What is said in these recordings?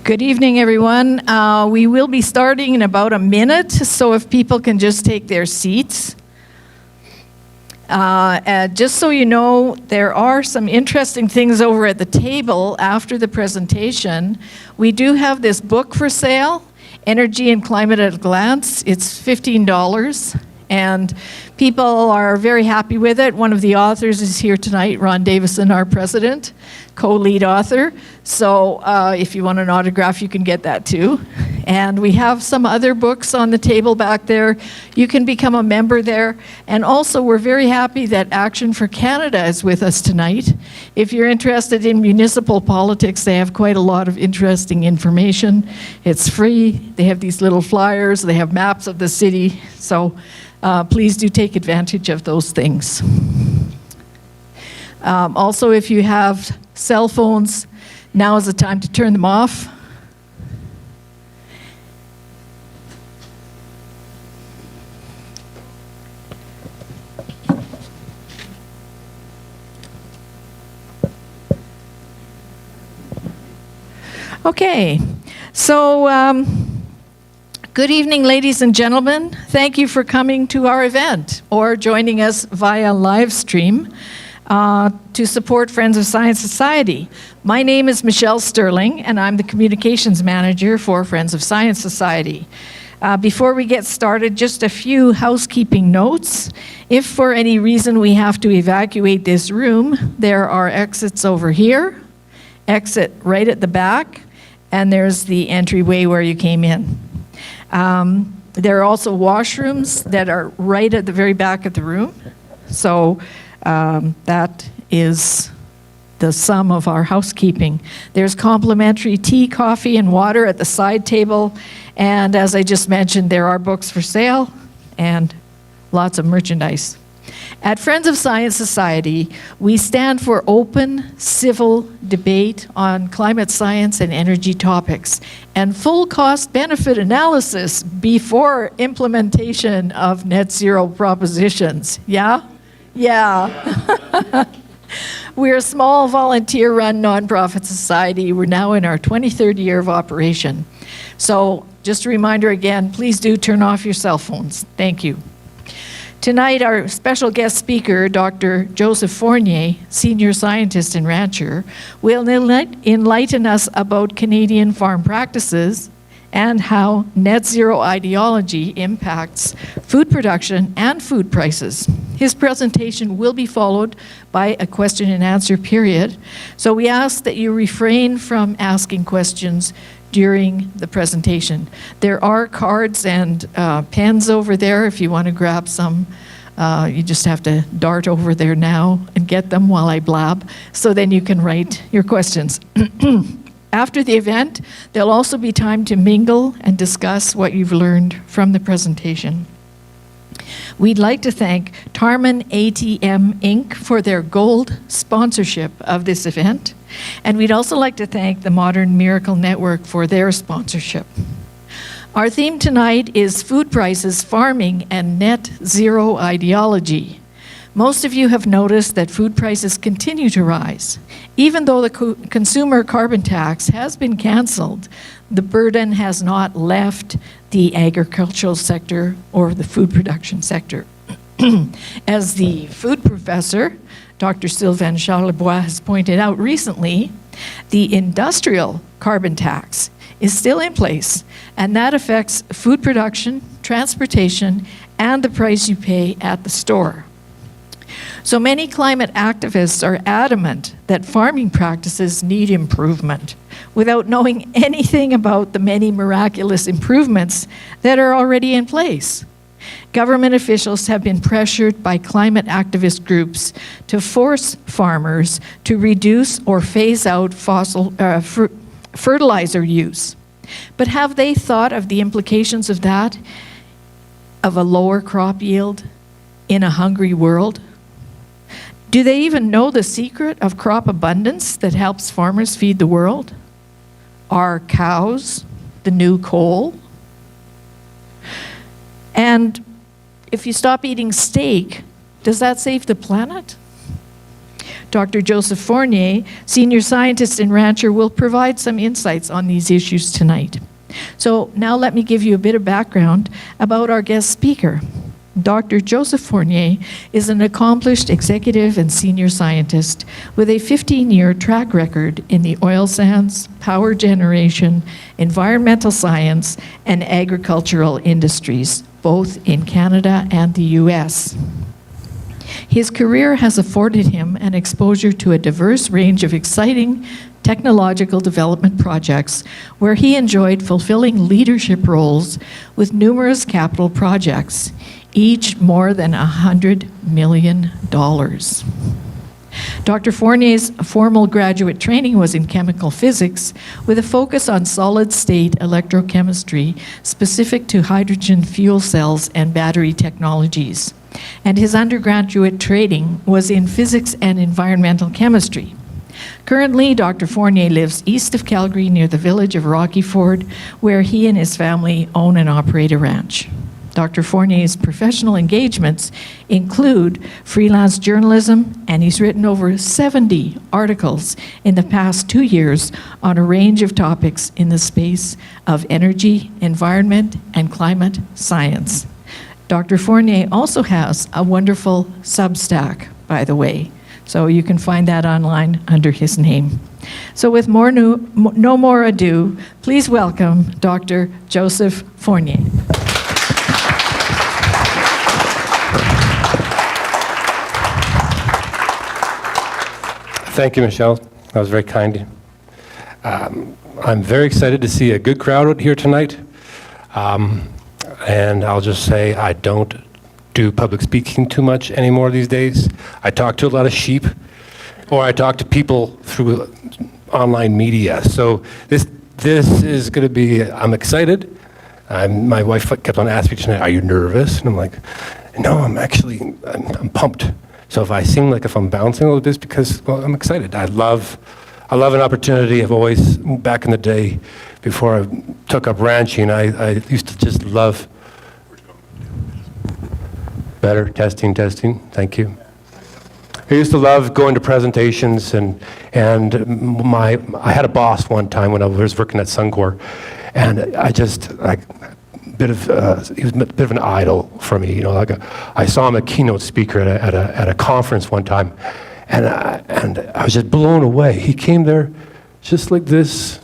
Good evening, everyone. We will be starting in about a minute, so if people can just take their seats. Just so you know, there are some interesting things over at the table after the presentation. We do have this book for sale, Energy and Climate at a Glance. It's $15, and people are very happy with it. One of the authors is here tonight, Ron Davison, our president, co-lead author. So if you want an autograph, you can get that too. And we have some other books on the table back there. You can become a member there. And also, we're very happy that Action for Canada is with us tonight. If you're interested in municipal politics, they have quite a lot of interesting information. It's free. They have these little flyers. They have maps of the city. So please do take advantage of those things. Also, if you have cell phones, now is the time to turn them off. Okay, so good evening, ladies and gentlemen. Thank you for coming to our event or joining us via live stream to support Friends of Science Society. My name is Michelle Sterling, and I'm the Communications Manager for Friends of Science Society. Before we get started, just a few housekeeping notes. If for any reason we have to evacuate this room, there are exits over here, exit right at the back, and there's the entryway where you came in. There are also washrooms that are right at the very back of the room. So that is the sum of our housekeeping. There's complimentary tea, coffee, and water at the side table. And as I just mentioned, there are books for sale and lots of merchandise. At Friends of Science Society, we stand for open, civil debate on climate science and energy topics, and full cost-benefit analysis before implementation of net zero propositions. Yeah? Yeah. We're a small volunteer-run nonprofit society. We're now in our 23rd year of operation. So just a reminder again, please do turn off your cell phones. Thank you. Tonight, our special guest speaker, Dr. Joseph Fournier, senior scientist and rancher, will enlighten us about Canadian farm practices and how net zero ideology impacts food production and food prices. His presentation will be followed by a question and answer period. So we ask that you refrain from asking questions during the presentation. There are cards and pens over there if you want to grab some. You just have to dart over there now and get them while I blab, so then you can write your questions. After the event, there'll also be time to mingle and discuss what you've learned from the presentation. We'd like to thank Tarman ATM Inc. for their gold sponsorship of this event. And we'd also like to thank the Modern Miracle Network for their sponsorship. Our theme tonight is food prices, farming, and net zero ideology. Most of you have noticed that food prices continue to rise. Even though the consumer carbon tax has been canceled, the burden has not left the agricultural sector or the food production sector. As the food professor, Dr. Sylvain Charlebois, has pointed out recently, the industrial carbon tax is still in place, and that affects food production, transportation, and the price you pay at the store. So many climate activists are adamant that farming practices need improvement without knowing anything about the many miraculous improvements that are already in place. Government officials have been pressured by climate activist groups to force farmers to reduce or phase out fertilizer use. But have they thought of the implications of that, of a lower crop yield in a hungry world? Do they even know the secret of crop abundance that helps farmers feed the world? Are cows the new coal? And if you stop eating steak, does that save the planet? Dr. Joseph Fournier, senior scientist and rancher, will provide some insights on these issues tonight. So now let me give you a bit of background about our guest speaker. Dr. Joseph Fournier is an accomplished executive and senior scientist with a 15-year track record in the oil sands, power generation, environmental science, and agricultural industries, both in Canada and the US. His career has afforded him an exposure to a diverse range of exciting technological development projects where he enjoyed fulfilling leadership roles with numerous capital projects, each more than $100 million. Dr. Fournier's formal graduate training was in chemical physics with a focus on solid-state electrochemistry specific to hydrogen fuel cells and battery technologies. And his undergraduate training was in physics and environmental chemistry. Currently, Dr. Fournier lives east of Calgary near the village of Rocky Ford, where he and his family own and operate a ranch. Dr. Fournier's professional engagements include freelance journalism, and he's written over 70 articles in the past 2 years on a range of topics in the space of energy, environment, and climate science. Dr. Fournier also has a wonderful Substack, by the way, so you can find that online under his name. So with no more ado, please welcome Dr. Joseph Fournier. Thank you, Michelle. That was very kind. I'm very excited to see a good crowd out here tonight. And I'll just say I don't do public speaking too much anymore these days. I talk to a lot of sheep, or I talk to people through online media. So this is going to be, I'm excited. My wife kept on asking me tonight, are you nervous? And I'm like, no, I'm pumped. So if I'm bouncing a little bit, it's because, well, I'm excited. I love an opportunity. I've always, back in the day, before I took up ranching, I used to just love. Better, testing, thank you. I used to love going to presentations, and I had a boss one time when I was working at Suncor, and he was a bit of an idol for me. I saw him a keynote speaker at a conference one time, and I was just blown away. He came there just like this,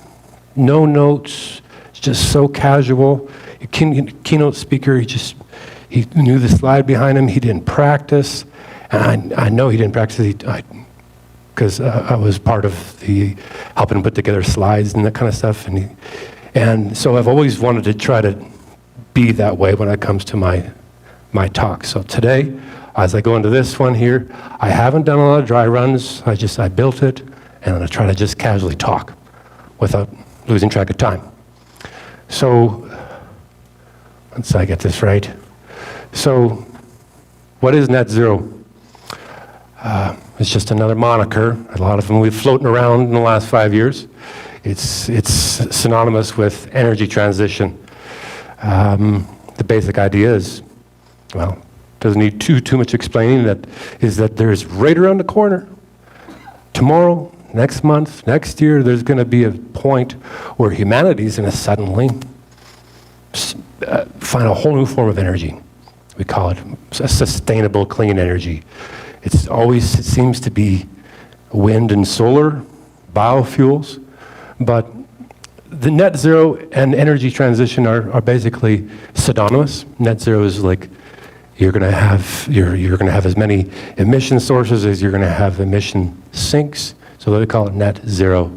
no notes, just so casual. A keynote speaker, he knew the slide behind him. He didn't practice, and I know he didn't practice because I was part of the helping put together slides and that kind of stuff. And so I've always wanted to try to be that way when it comes to my talk. So today, as I go into this one here, I haven't done a lot of dry runs. I built it, and I'm going to try to just casually talk without losing track of time. So once I get this right. So what is net zero? It's just another moniker. A lot of them we've floating around in the last 5 years. It's synonymous with energy transition. The basic idea is, well, doesn't need too much explaining, that there's right around the corner. Tomorrow, next month, next year, there's going to be a point where humanity's going to suddenly find a whole new form of energy. We call it a sustainable, clean energy. It seems to be wind and solar, biofuels, but the net zero and energy transition are basically synonymous. Net zero is like you're going to have as many emission sources as you're going to have emission sinks. So they call it net zero.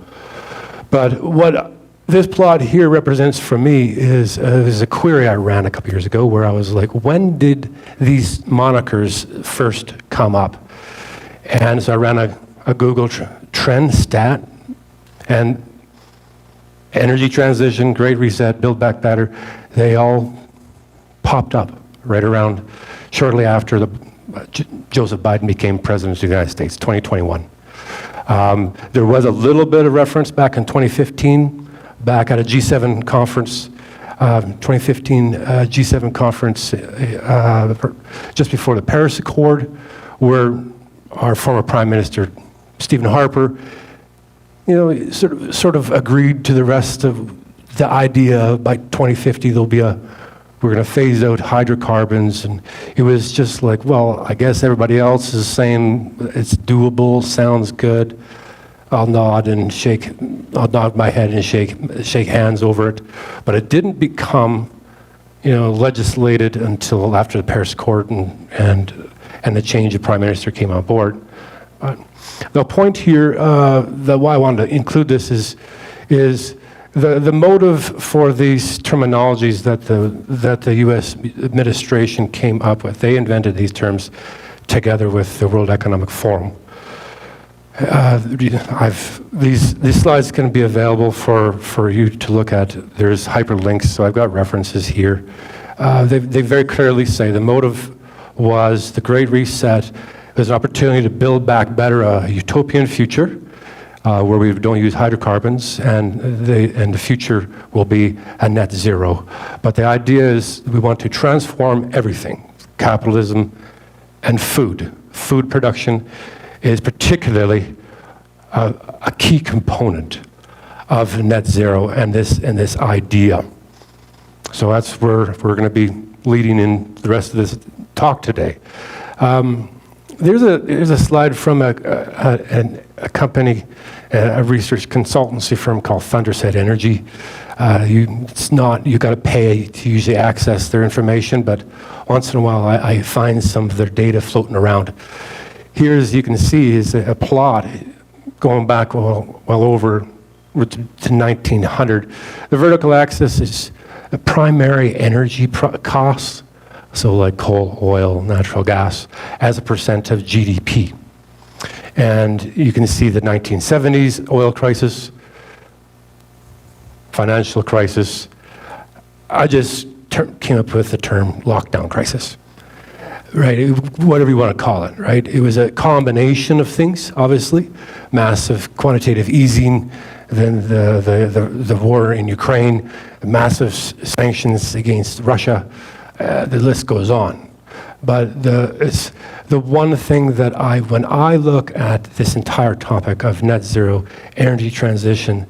But what this plot here represents for me is a query I ran a couple years ago where I was like, when did these monikers first come up? And so I ran a Google trend stat, and energy transition, Great Reset, Build Back Better, they all popped up right around shortly after Joseph Biden became president of the United States, 2021. There was a little bit of reference back in 2015, back at a G7 conference, 2015 G7 conference just before the Paris Accord, where our former Prime Minister Stephen Harper, sort of agreed to the rest of the idea by 2050 we're going to phase out hydrocarbons, and it was just like, well, I guess everybody else is saying it's doable, sounds good. I'll nod my head and shake hands over it, but it didn't become, legislated until after the Paris Accord and the change of prime minister came on board. The point here that why I wanted to include this is the motive for these terminologies that the U.S. administration came up with. They invented these terms together with the World Economic Forum. These slides can be available for you to look at. There's hyperlinks, so I've got references here. They very clearly say the motive was the Great Reset. There's an opportunity to build back better a utopian future where we don't use hydrocarbons, and the future will be a net zero. But the idea is we want to transform everything, capitalism and food. Food production is particularly a key component of net zero and this idea. So that's where we're going to be leading in the rest of this talk today. There's a slide from a company, a research consultancy firm called Thunderset Energy. You got to pay to usually access their information, but once in a while I find some of their data floating around. Here, as you can see, is a plot going back well over to 1900. The vertical axis is the primary energy costs, so like coal, oil, natural gas, as a percent of GDP. And you can see the 1970s oil crisis, financial crisis. I just came up with the term lockdown crisis. Right, whatever you want to call it, right? It was a combination of things, obviously. Massive quantitative easing, then the war in Ukraine, massive sanctions against Russia, the list goes on. But it's the one thing that when I look at this entire topic of net zero energy transition,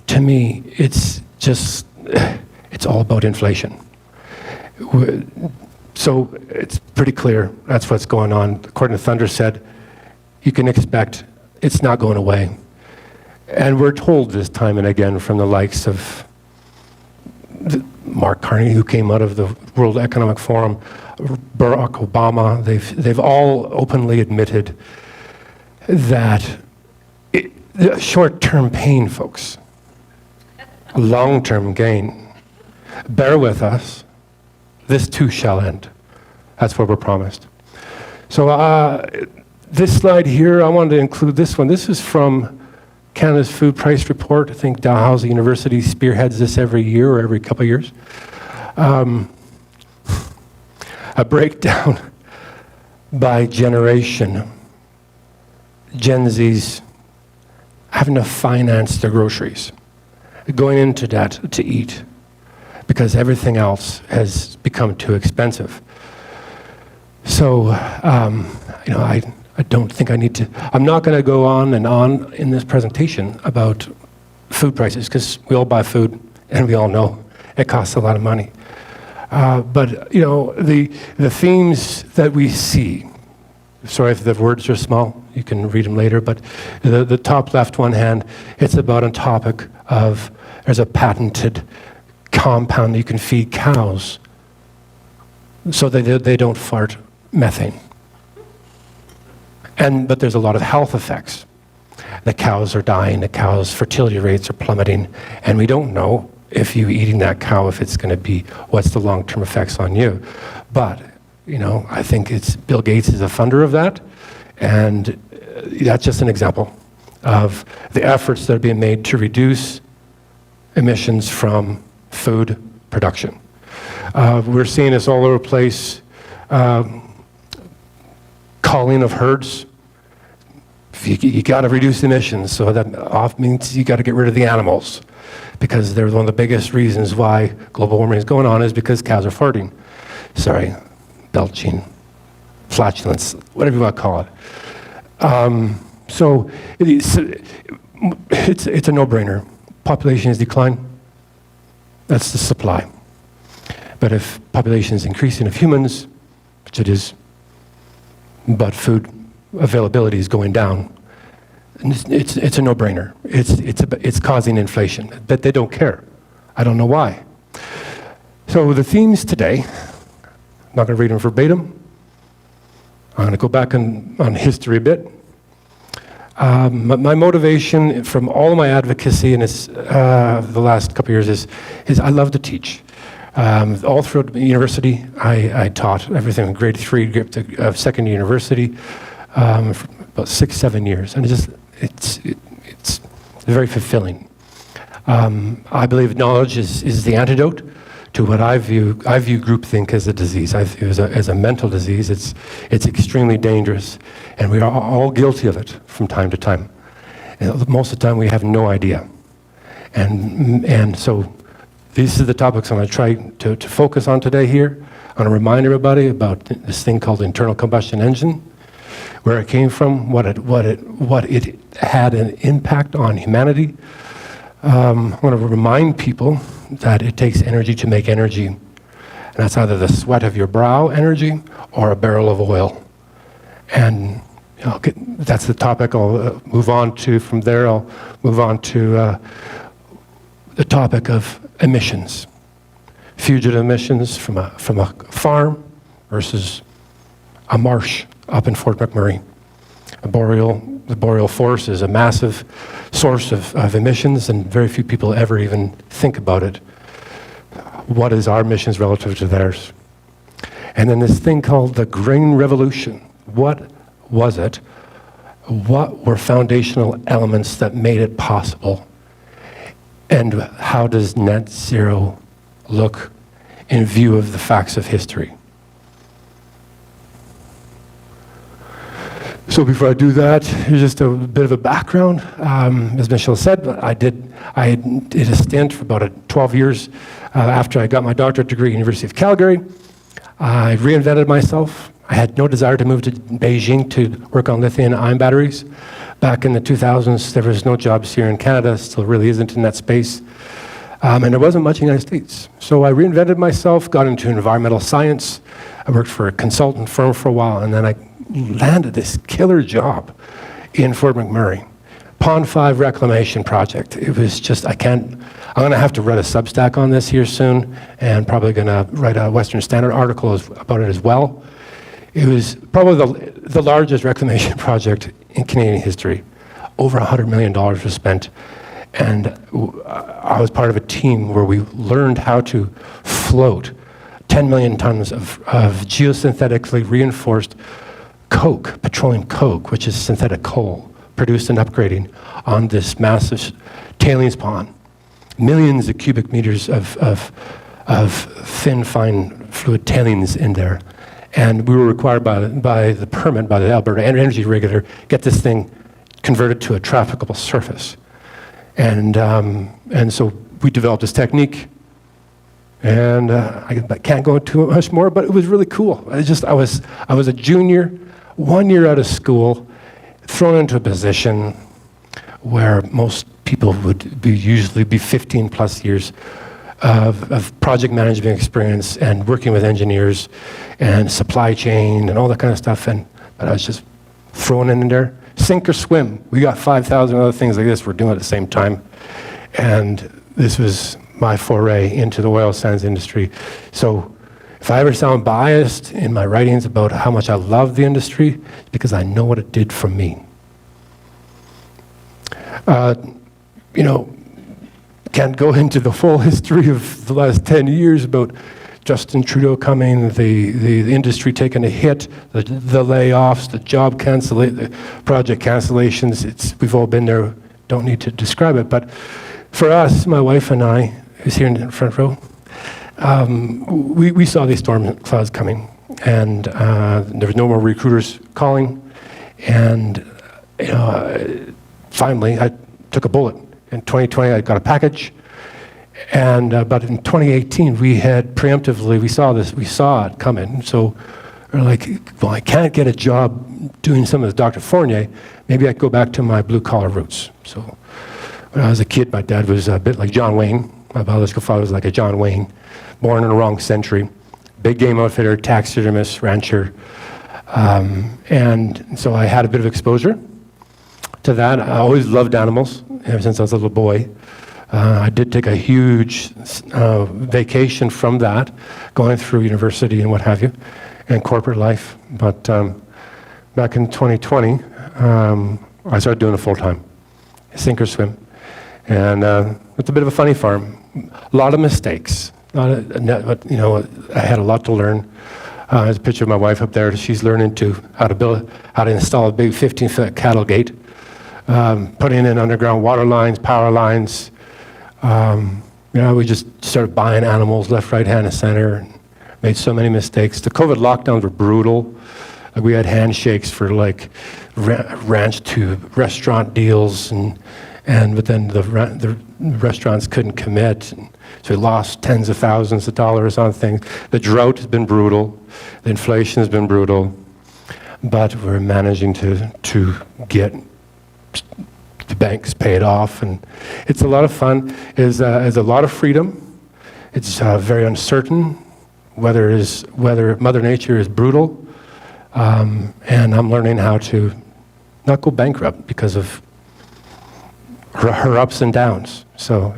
to me, it's all about inflation. So it's pretty clear that's what's going on. According to Thunderset, you can expect it's not going away. And we're told this time and again from the likes of Mark Carney, who came out of the World Economic Forum, Barack Obama, they've all openly admitted that short-term pain, folks, long-term gain. Bear with us. This too shall end. That's what we're promised. So this slide here, I wanted to include this one. This is from Canada's Food Price Report. I think Dalhousie University spearheads this every year or every couple of years. A breakdown by generation. Gen Zs having to finance their groceries, going into debt to eat, because everything else has become too expensive. So, I don't think I need to. I'm not going to go on and on in this presentation about food prices, because we all buy food, and we all know it costs a lot of money. But the themes that we see. Sorry if the words are small. You can read them later. But the top left one hand, it's about a topic of there's a patented compound that you can feed cows so they don't fart methane. But there's a lot of health effects. The cows are dying, the cows' fertility rates are plummeting, and we don't know if you eating that cow, if it's going to be, what's the long-term effects on you. But, I think Bill Gates is a funder of that, and that's just an example of the efforts that are being made to reduce emissions from food production. We're seeing this all over the place. Culling of herds. You got to reduce emissions, so that often means you got to get rid of the animals, because they're one of the biggest reasons why global warming is going on is because cows are farting. Sorry, belching, flatulence, whatever you want to call it. So it's a no-brainer. Population is decline. That's the supply. But if population is increasing of humans, which it is, but food availability is going down, it's a no-brainer. It's causing inflation, but they don't care. I don't know why. So the themes today, I'm not going to read them verbatim. I'm going to go back on history a bit. My motivation from all of my advocacy in the last couple of years is I love to teach. All throughout university, I taught everything from grade 3 to second university for about 6-7 years, and it's very fulfilling. I believe knowledge is the antidote to what I view groupthink as a disease. I view it as a mental disease. It's extremely dangerous, and we are all guilty of it from time to time. And most of the time, we have no idea. And so these are the topics I'm going to try to focus on today here. I want to remind everybody about this thing called internal combustion engine, where it came from, what it had an impact on humanity. I want to remind people that it takes energy to make energy. And that's either the sweat of your brow energy or a barrel of oil. And that's the topic I'll move on to. From there, I'll move on to the topic of emissions. Fugitive emissions from a farm versus a marsh up in Fort McMurray. The boreal forest is a massive source of emissions, and very few people ever even think about it. What is our emissions relative to theirs? And then this thing called the Green Revolution. What was it? What were foundational elements that made it possible? And how does net zero look in view of the facts of history? So before I do that, here's just a bit of a background. As Michelle said, I did a stint for about 12 years after I got my doctorate degree at University of Calgary. I reinvented myself. I had no desire to move to Beijing to work on lithium-ion batteries. Back in the 2000s, there was no jobs here in Canada, still really isn't in that space. And there wasn't much in the United States. So I reinvented myself, got into environmental science. I worked for a consultant firm for a while, and then I landed this killer job in Fort McMurray. Pond 5 reclamation project. It was just, I'm going to have to write a Substack on this here soon, and probably going to write a Western Standard article about it as well. It was probably the largest reclamation project in Canadian history. Over $100 million was spent. And I was part of a team where we learned how to float 10 million tons of geosynthetically reinforced coke, petroleum coke, which is synthetic coal, produced and upgrading on this massive tailings pond. Millions of cubic meters of thin, fine fluid tailings in there. And we were required by the permit, by the Alberta Energy Regulator, get this thing converted to a trafficable surface. And so we developed this technique. And I can't go into much more, but it was really cool. I was a junior, 1 year out of school, thrown into a position where most people would usually be 15 plus years of project management experience and working with engineers and supply chain and all that kind of stuff. But I was just thrown in there, sink or swim. We got 5,000 other things like this we're doing at the same time. And this was my foray into the oil sands industry. So if I ever sound biased in my writings about how much I love the industry, it's because I know what it did for me. Can't go into the full history of the last 10 years about Justin Trudeau coming, the industry taking a hit, the layoffs, the the project cancellations. We've all been there, don't need to describe it. But for us, my wife and I, who's here in the front row, we saw these storm clouds coming, and there was no more recruiters calling. And finally, I took a bullet. In 2020, I got a package, but in 2018, we saw it coming. So Or like, well, I can't get a job doing some of this Dr. Fournier. Maybe I could go back to my blue-collar roots. So when I was a kid, my dad was a bit like John Wayne. My biological father was like a John Wayne, born in the wrong century. Big game outfitter, taxidermist, rancher. And so I had a bit of exposure to that. I always loved animals ever since I was a little boy. I did take a huge vacation from that, going through university and what have you, and corporate life. But back in 2020, I started doing it full time, sink or swim. And it's a bit of a funny farm. A lot of mistakes. But I had a lot to learn. There's a picture of my wife up there. She's learning how to install a big 15-foot cattle gate, putting in underground water lines, power lines. We just started buying animals left, right, hand, and center, and made so many mistakes. The COVID lockdowns were brutal. Like, we had handshakes for like ranch to restaurant deals, but then the restaurants couldn't commit, and so we lost tens of thousands of dollars on things. The drought has been brutal. The inflation has been brutal, but we're managing to get the banks paid off, and it's a lot of fun. It's a lot of freedom. It's very uncertain whether Mother Nature is brutal, and I'm learning how to not go bankrupt because of her ups and downs. So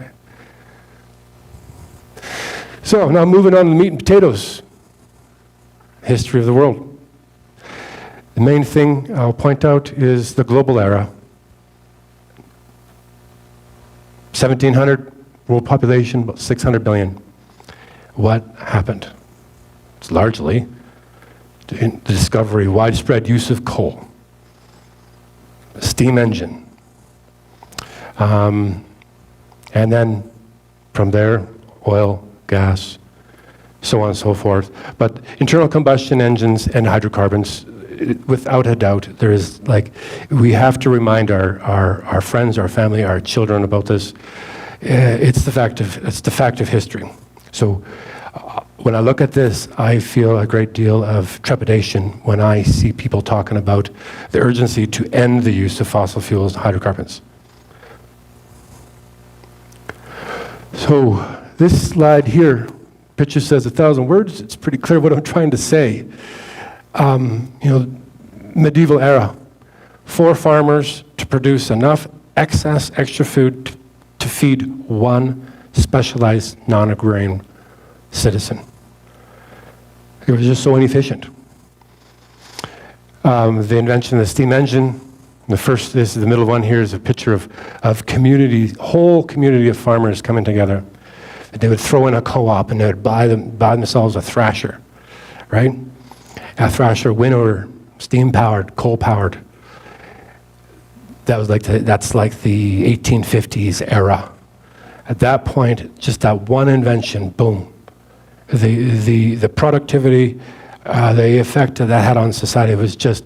now moving on to the meat and potatoes. History of the world. The main thing I'll point out is the global era. 1700, world population, about 600 billion. What happened? It's largely the discovery, widespread use of coal, steam engine. And then from there, oil, gas, so on and so forth. But internal combustion engines and hydrocarbons, without a doubt, we have to remind our friends, our family, our children about this. It's the fact of history. So when I look at this, I feel a great deal of trepidation when I see people talking about the urgency to end the use of fossil fuels and hydrocarbons. So this slide here, picture says 1,000 words. It's pretty clear what I'm trying to say. Medieval era, 4 farmers to produce enough excess extra food to feed one specialized non-agrarian citizen. It was just so inefficient. The invention of the steam engine, this is the middle one here, is a picture of community, whole community of farmers coming together. They would throw in a co-op and they would buy themselves a thrasher, right? A thrasher, winnower, steam-powered, coal-powered. That's like the 1850s era. At that point, just that one invention, boom. The productivity, the effect that had on society was just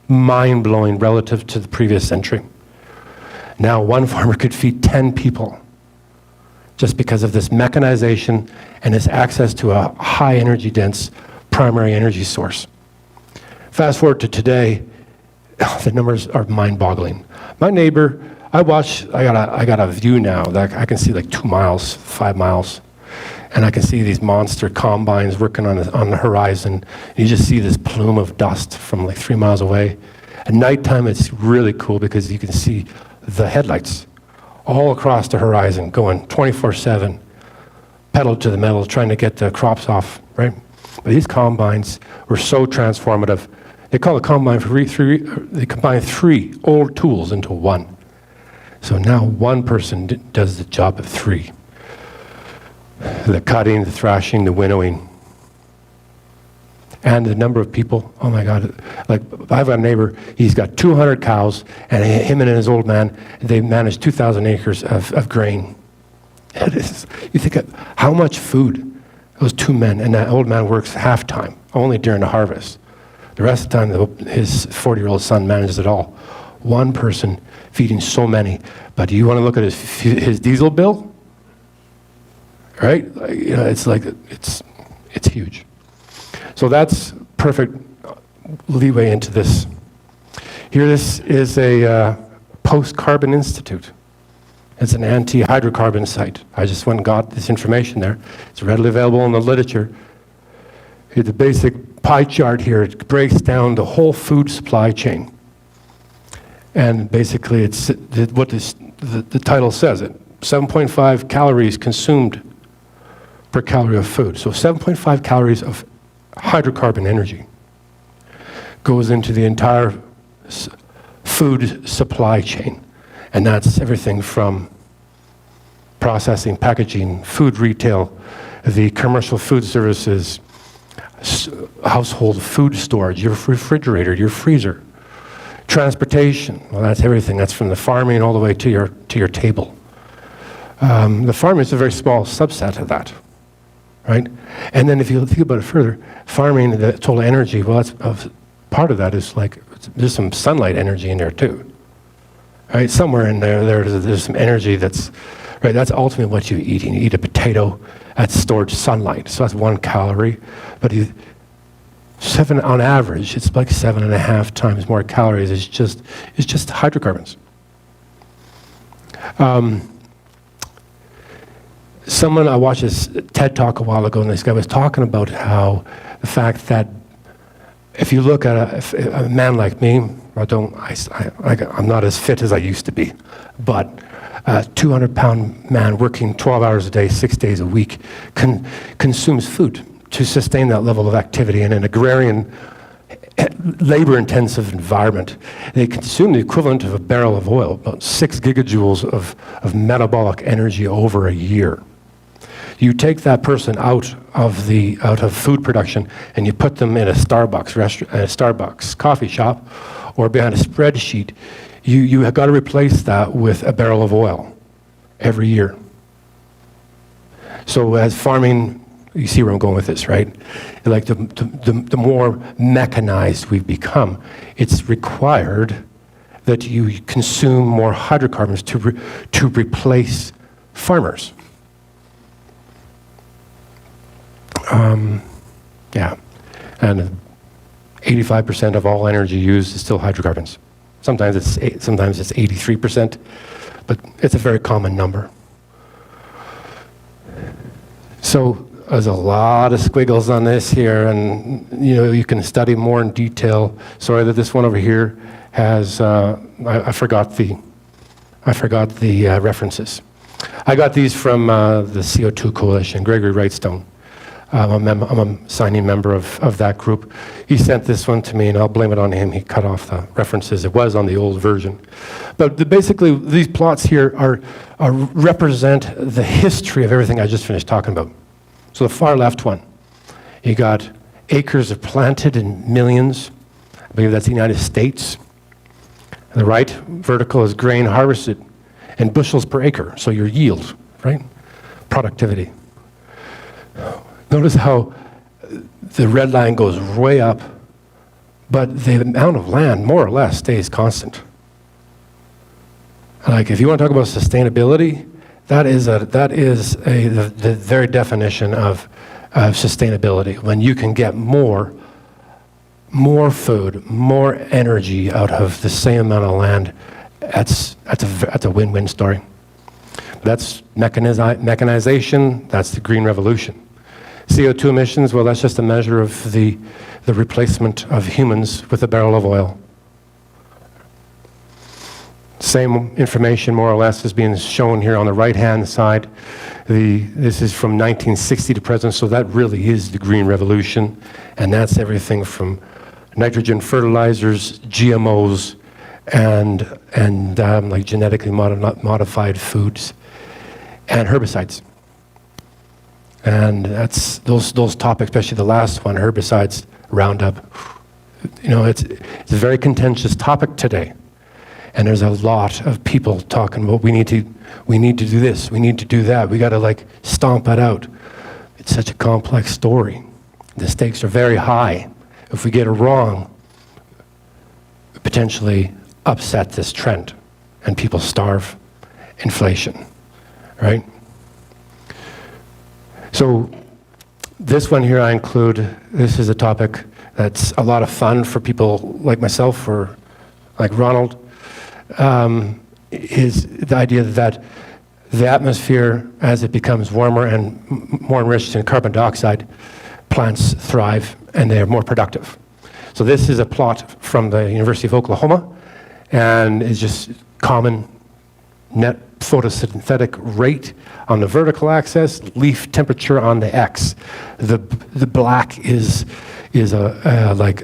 mind-blowing relative to the previous century. Now one farmer could feed 10 people just because of this mechanization and this access to a high energy dense primary energy source. Fast forward to today, the numbers are mind-boggling. My neighbor, I got a view now that I can see like 2 miles, 5 miles, and I can see these monster combines working on the horizon. You just see this plume of dust from like 3 miles away. At nighttime, it's really cool because you can see the headlights all across the horizon going 24/7, pedal to the metal, trying to get the crops off, right? But these combines were so transformative. They call it combine they combine 3 old tools into one. So now one person does the job of 3. The cutting, the thrashing, the winnowing. And the number of people, oh my God, like I've got a neighbor, he's got 200 cows, and him and his old man, they manage 2,000 acres of grain. You think of how much food those 2 men, and that old man works half-time, only during the harvest. The rest of the time, his 40-year-old son manages it all. One person feeding so many. But do you want to look at his diesel bill? Right? It's huge. So that's perfect leeway into this. Here, this is a post-carbon institute. It's an anti-hydrocarbon site. I just went and got this information there. It's readily available in the literature. Here's the basic pie chart here. It breaks down the whole food supply chain. And basically, it's what the title says. 7.5 calories consumed per calorie of food. So 7.5 calories of hydrocarbon energy goes into the entire food supply chain. And that's everything from processing, packaging, food retail, the commercial food services, household food storage, your refrigerator, your freezer, transportation. Well, that's everything. That's from the farming all the way to your table. The farming is a very small subset of that, right? And then if you think about it further, farming, the total energy, well, part of that is like, there's some sunlight energy in there too. Right, somewhere in there's some energy that's, right, that's ultimately what you eat. You eat a potato, that's stored sunlight, so that's 1 calorie. But on average, it's like 7.5 times more calories. It's just hydrocarbons. I watched this TED Talk a while ago, and this guy was talking about how the fact that if you look at a man like me, I'm not as fit as I used to be, but a 200-pound man working 12 hours a day, 6 days a week, consumes food to sustain that level of activity in an agrarian, labor-intensive environment. They consume the equivalent of a barrel of oil, about 6 gigajoules of metabolic energy over a year. You take that person out of food production and you put them in a Starbucks restaurant, a Starbucks coffee shop, or behind a spreadsheet. You have got to replace that with a barrel of oil every year. So as farming, you see where I'm going with this, right? Like the more mechanized we've become, it's required that you consume more hydrocarbons to replace farmers. Yeah, and 85% of all energy used is still hydrocarbons. Sometimes it's 83%, but it's a very common number. So there's a lot of squiggles on this here, and you can study more in detail. Sorry that this one over here has I forgot the references. I got these from the CO2 Coalition, Gregory Wrightstone. I'm a signing member of that group. He sent this one to me, and I'll blame it on him. He cut off the references. It was on the old version. But basically, these plots here represent the history of everything I just finished talking about. So the far left one, you got acres of planted in millions. I believe that's the United States. And the right vertical is grain harvested in bushels per acre, so your yield, right? Productivity. Notice how the red line goes way up, but the amount of land, more or less, stays constant. Like, if you want to talk about sustainability, that is the very definition of sustainability. When you can get more food, more energy out of the same amount of land, that's a win-win story. That's mechanization. That's the green revolution. CO2 emissions, well, that's just a measure of the replacement of humans with a barrel of oil. Same information, more or less, is being shown here on the right-hand side. This is from 1960 to present, so that really is the green revolution, and that's everything from nitrogen fertilizers, GMOs, and like genetically modified foods, and herbicides. And that's those topics, especially the last one, herbicides, Roundup. It's a very contentious topic today. And there's a lot of people talking about we need to do this, we need to do that, we got to stomp it out. It's such a complex story. The stakes are very high. If we get it wrong, we potentially upset this trend and people starve, inflation, right? So this one here I include, this is a topic that's a lot of fun for people like myself or like Ronald, is the idea that the atmosphere, as it becomes warmer and more enriched in carbon dioxide, plants thrive and they are more productive. So this is a plot from the University of Oklahoma, and it's just common net photosynthetic rate on the vertical axis, leaf temperature on the x. The black is like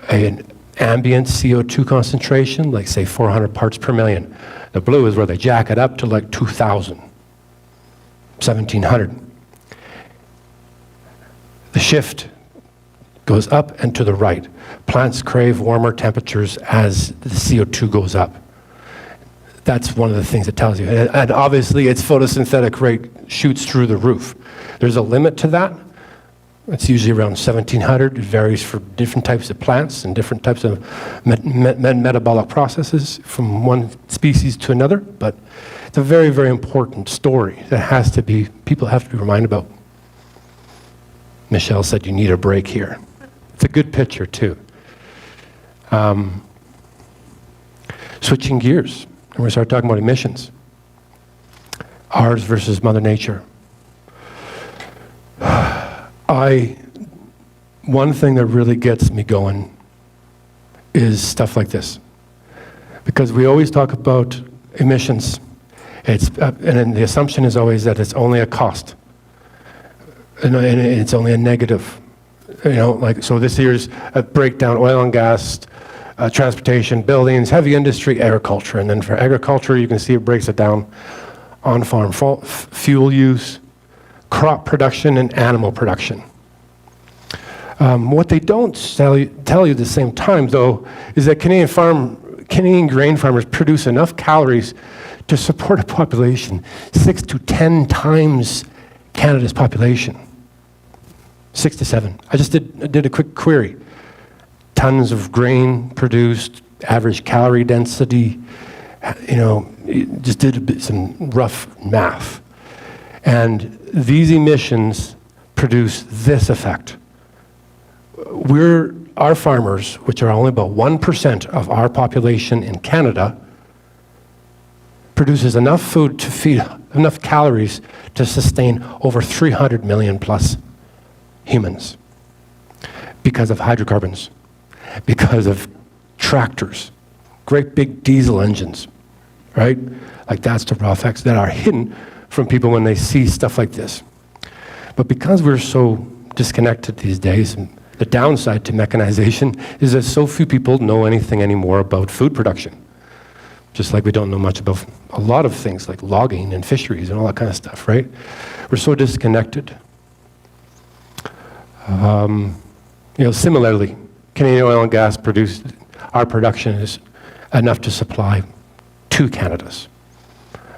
an ambient CO2 concentration, like say 400 parts per million. The blue is where they jack it up to like 2,000, 1,700. The shift goes up and to the right. Plants crave warmer temperatures as the CO2 goes up. That's one of the things it tells you. And obviously, its photosynthetic rate shoots through the roof. There's a limit to that. It's usually around 1,700. It varies for different types of plants and different types of metabolic processes from one species to another. But it's a very, very important story that people have to be reminded about. Michelle said you need a break here. It's a good picture, too. Switching gears. And we start talking about emissions. Ours versus Mother Nature. One thing that really gets me going is stuff like this. Because we always talk about emissions. And then the assumption is always that it's only a cost. And it's only a negative. So this here's a breakdown: oil and gas, transportation, buildings, heavy industry, agriculture. And then for agriculture, you can see it breaks it down: on-farm fuel use, crop production, and animal production. What they don't tell you at the same time, though, is that Canadian grain farmers produce enough calories to support a population 6 to 10 times Canada's population. 6 to 7. I just did a quick query. Tons of grain produced, average calorie density, just did some rough math. And these emissions produce this effect. Our farmers, which are only about 1% of our population in Canada, produces enough food to feed enough calories to sustain over 300 million plus humans because of hydrocarbons, because of tractors, great big diesel engines, right? Like that's the raw effects that are hidden from people when they see stuff like this. But because we're so disconnected these days, and the downside to mechanization is that so few people know anything anymore about food production. Just like we don't know much about a lot of things like logging and fisheries and all that kind of stuff, right? We're so disconnected. Similarly, Canadian oil and gas our production is enough to supply 2 Canadas,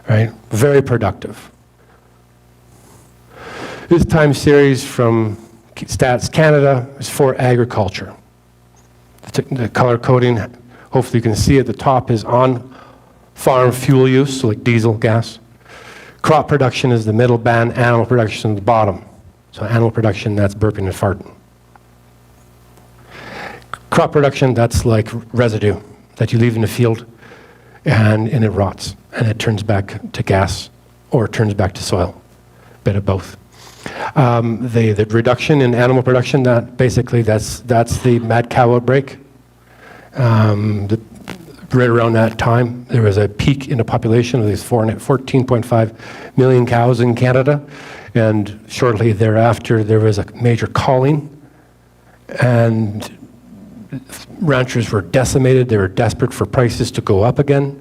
right? Very productive. This time series from Stats Canada is for agriculture. The color coding, hopefully you can see at the top, is on farm fuel use, so like diesel, gas. Crop production is the middle band, animal production is the bottom. So animal production, that's burping and farting. Crop production, that's like residue that you leave in the field and it rots and it turns back to gas or it turns back to soil, bit of both. The reduction in animal production, that's the mad cow outbreak. Right around that time, there was a peak in the population of these 14.5 million cows in Canada, and shortly thereafter, there was a major culling, and ranchers were decimated. They were desperate for prices to go up again.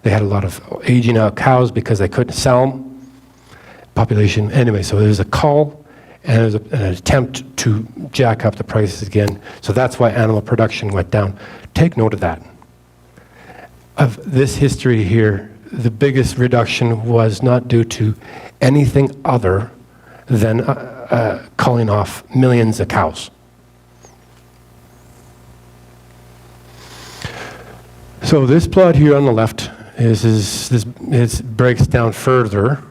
They had a lot of aging out cows because they couldn't sell them. Population, anyway, so there was a cull, and there was an attempt to jack up the prices again. So that's why animal production went down. Take note of that. Of this history here, the biggest reduction was not due to anything other than culling off millions of cows. So this plot here on the left breaks down further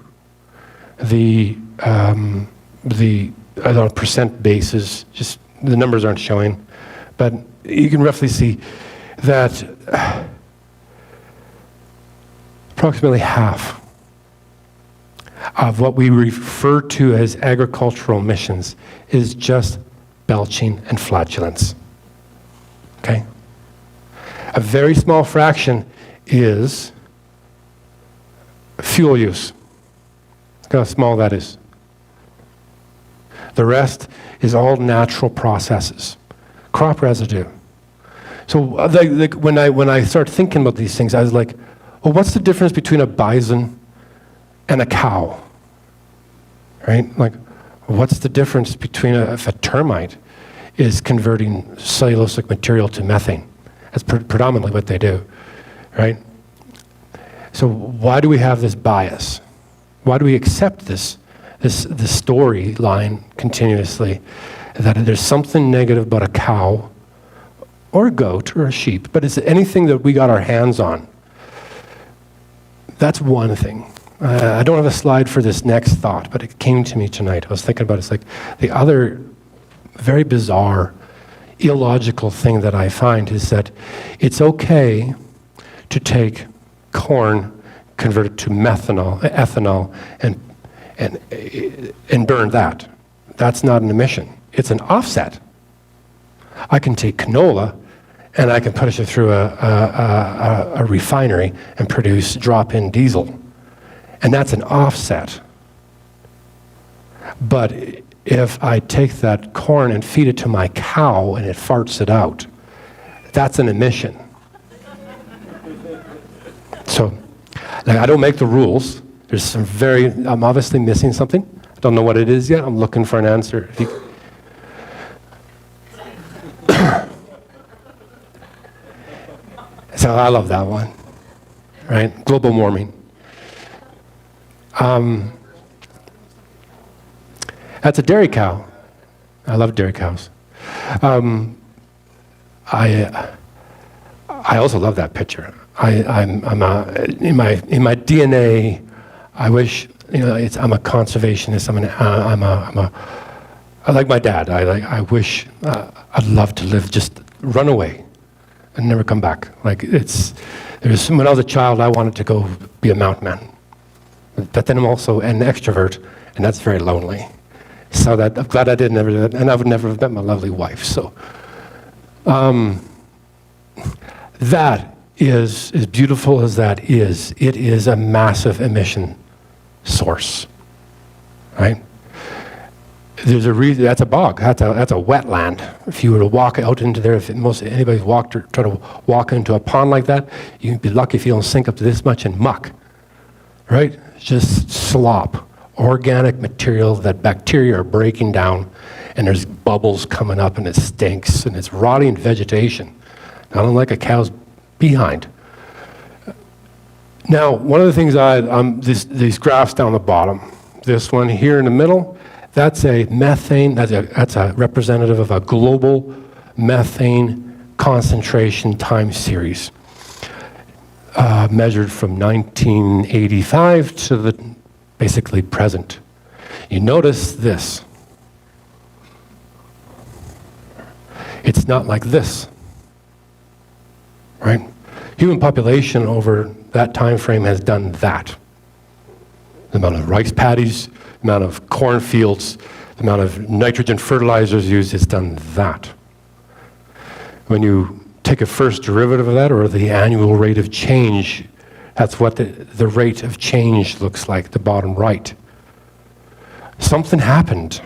the on a percent basis, just the numbers aren't showing, but you can roughly see that approximately half of what we refer to as agricultural emissions is just belching and flatulence. Okay? A very small fraction is fuel use. Look how small that is. The rest is all natural processes. Crop residue. So when I started thinking about these things, I was like, well, what's the difference between a bison and a cow? Right? Like, what's the difference between if a termite is converting cellulosic material to methane? That's predominantly what they do, right? So why do we have this bias? Why do we accept this storyline continuously, that there's something negative about a cow or a goat or a sheep, but it's anything that we got our hands on? That's one thing. I don't have a slide for this next thought, but it came to me tonight. I was thinking about it. It's like the other very bizarre, illogical thing that I find is that it's okay to take corn, convert it to ethanol, and burn that. That's not an emission. It's an offset. I can take canola and I can push it through a refinery and produce drop-in diesel. And that's an offset. But if I take that corn and feed it to my cow and it farts it out, that's an emission. So, like, I don't make the rules. There's some I'm obviously missing something. I don't know what it is yet. I'm looking for an answer. So I love that one, right? Global warming. That's a dairy cow. I love dairy cows. I also love that picture. In my DNA, I wish, I'm a conservationist. I like my dad. I wish I'd love to live, just run away and never come back. When I was a child, I wanted to go be a mountain man. But then I'm also an extrovert, and that's very lonely. So I'm glad I did never do that, and I would never have met my lovely wife. So that is, as beautiful as that is, it is a massive emission source, right? There's a reason. That's a bog. That's a wetland. If you were to walk out into there, if anybody's walked or try to walk into a pond like that, you'd be lucky if you don't sink up to this much in muck, right? Just slop, organic material that bacteria are breaking down, and there's bubbles coming up, and it stinks, and it's rotting vegetation, not unlike a cow's behind. Now, one of the things these graphs down the bottom, this one here in the middle, that's a methane, that's a representative of a global methane concentration time series, measured from 1985 to the basically present. You notice this. It's not like this, right? Human population over that time frame has done that. The amount of rice paddies, the amount of cornfields, the amount of nitrogen fertilizers used, it's done that. When you take a first derivative of that, or the annual rate of change, that's what the rate of change looks like, the bottom right. Something happened.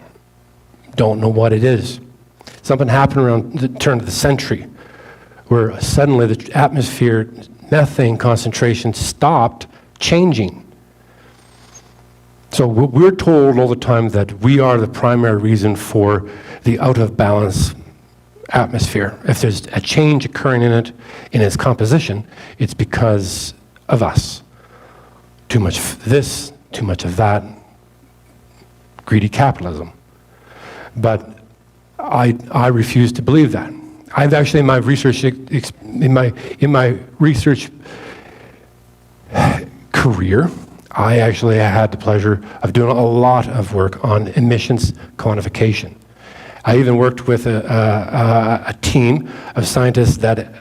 Don't know what it is. Something happened around the turn of the century, where suddenly the atmosphere methane concentration stopped changing. So we're told all the time that we are the primary reason for the out of balance atmosphere. If there's a change occurring in its composition, it's because of us. Too much of this, too much of that, greedy capitalism. But I refuse to believe that. I've actually, in my research career, I actually had the pleasure of doing a lot of work on emissions quantification. I even worked with a team of scientists that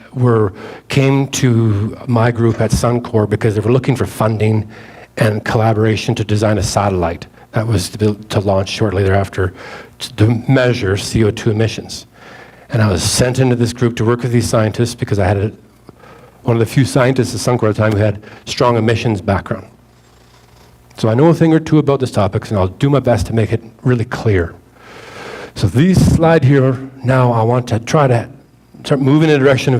came to my group at Suncor because they were looking for funding and collaboration to design a satellite that was to launch shortly thereafter to measure CO2 emissions. And I was sent into this group to work with these scientists because I had one of the few scientists at Suncor at the time who had strong emissions background. So I know a thing or two about this topic, and I'll do my best to make it really clear. So this slide here, now I want to try to start moving in the direction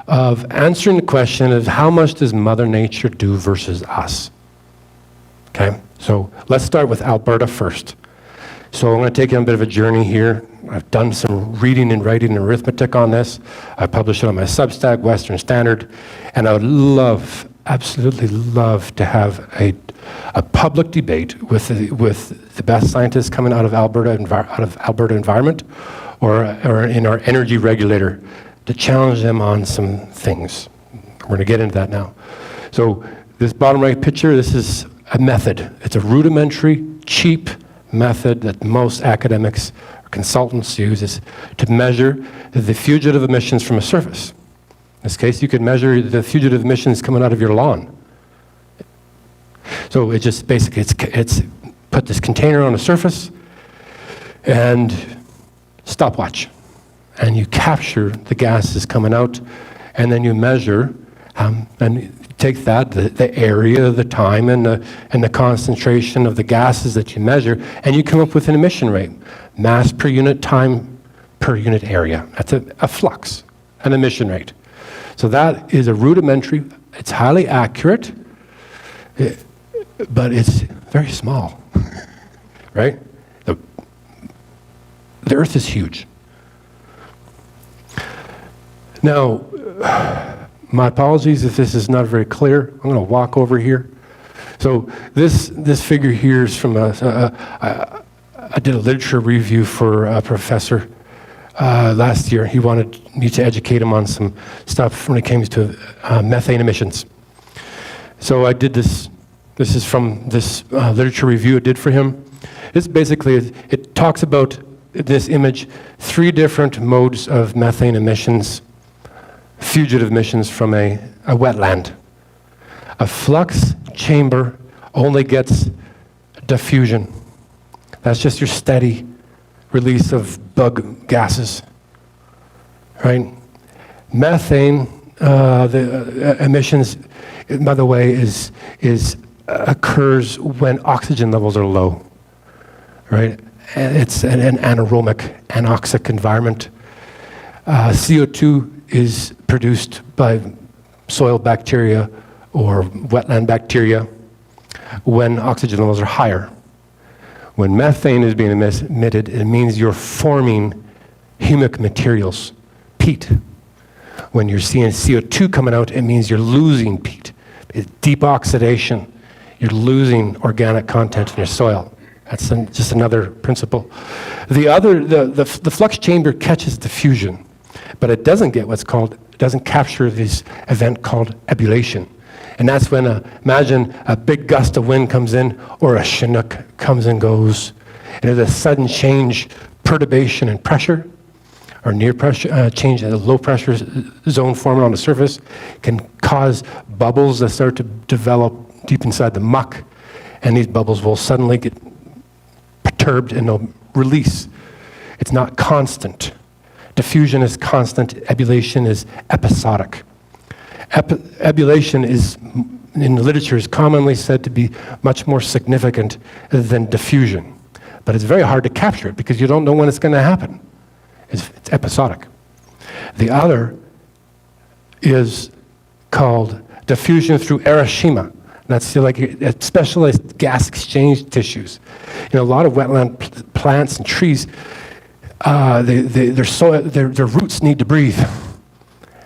of answering the question of how much does Mother Nature do versus us? Okay, so let's start with Alberta first. So I'm going to take you on a bit of a journey here. I've done some reading and writing and arithmetic on this. I published it on my Substack, Western Standard, and I would absolutely love to have a public debate with the best scientists coming out of Alberta Environment or in our energy regulator to challenge them on some things. We're going to get into that now. So this bottom right picture, this is a method. It's a rudimentary, cheap method that most academics or consultants use is to measure the fugitive emissions from a surface. In this case, you could measure the fugitive emissions coming out of your lawn. So it just basically, it's put this container on a surface and stopwatch. And you capture the gases coming out, and then you measure, and take that, the area, the time, and the concentration of the gases that you measure, and you come up with an emission rate. Mass per unit, time per unit area. That's a flux, an emission rate. So that is a rudimentary, it's highly accurate, but it's very small, right? The Earth is huge. Now, my apologies if this is not very clear. I'm going to walk over here. So this figure here is from I did a literature review for a professor last year. He wanted me to educate him on some stuff when it came to methane emissions. So I did this. This is from this literature review I did for him. It's basically, it talks about this image, 3 different modes of methane emissions, fugitive emissions from a wetland. A flux chamber only gets diffusion. That's just your steady release of bug gases, right? Methane, the emissions, by the way, occurs when oxygen levels are low, right? It's an anaerobic, anoxic environment. CO2 is produced by soil bacteria or wetland bacteria when oxygen levels are higher. When methane is being emitted, it means you're forming humic materials, peat. When you're seeing CO2 coming out, it means you're losing peat. It's deep oxidation. You're losing organic content in your soil. That's just another principle. The flux chamber catches diffusion, but it doesn't get it doesn't capture this event called ebullition. And that's when, imagine a big gust of wind comes in, or a Chinook comes and goes, and there's a sudden change, perturbation in pressure, or near pressure, change in a low pressure zone forming on the surface, can cause bubbles that start to develop deep inside the muck, and these bubbles will suddenly get perturbed and they'll release. It's not constant. Diffusion is constant, ebullition is episodic. Ebullition is, in the literature, is commonly said to be much more significant than diffusion. But it's very hard to capture it because you don't know when it's going to happen. It's episodic. The other is called diffusion through arashima. That's like specialized gas exchange tissues. A lot of wetland plants and trees, their roots need to breathe.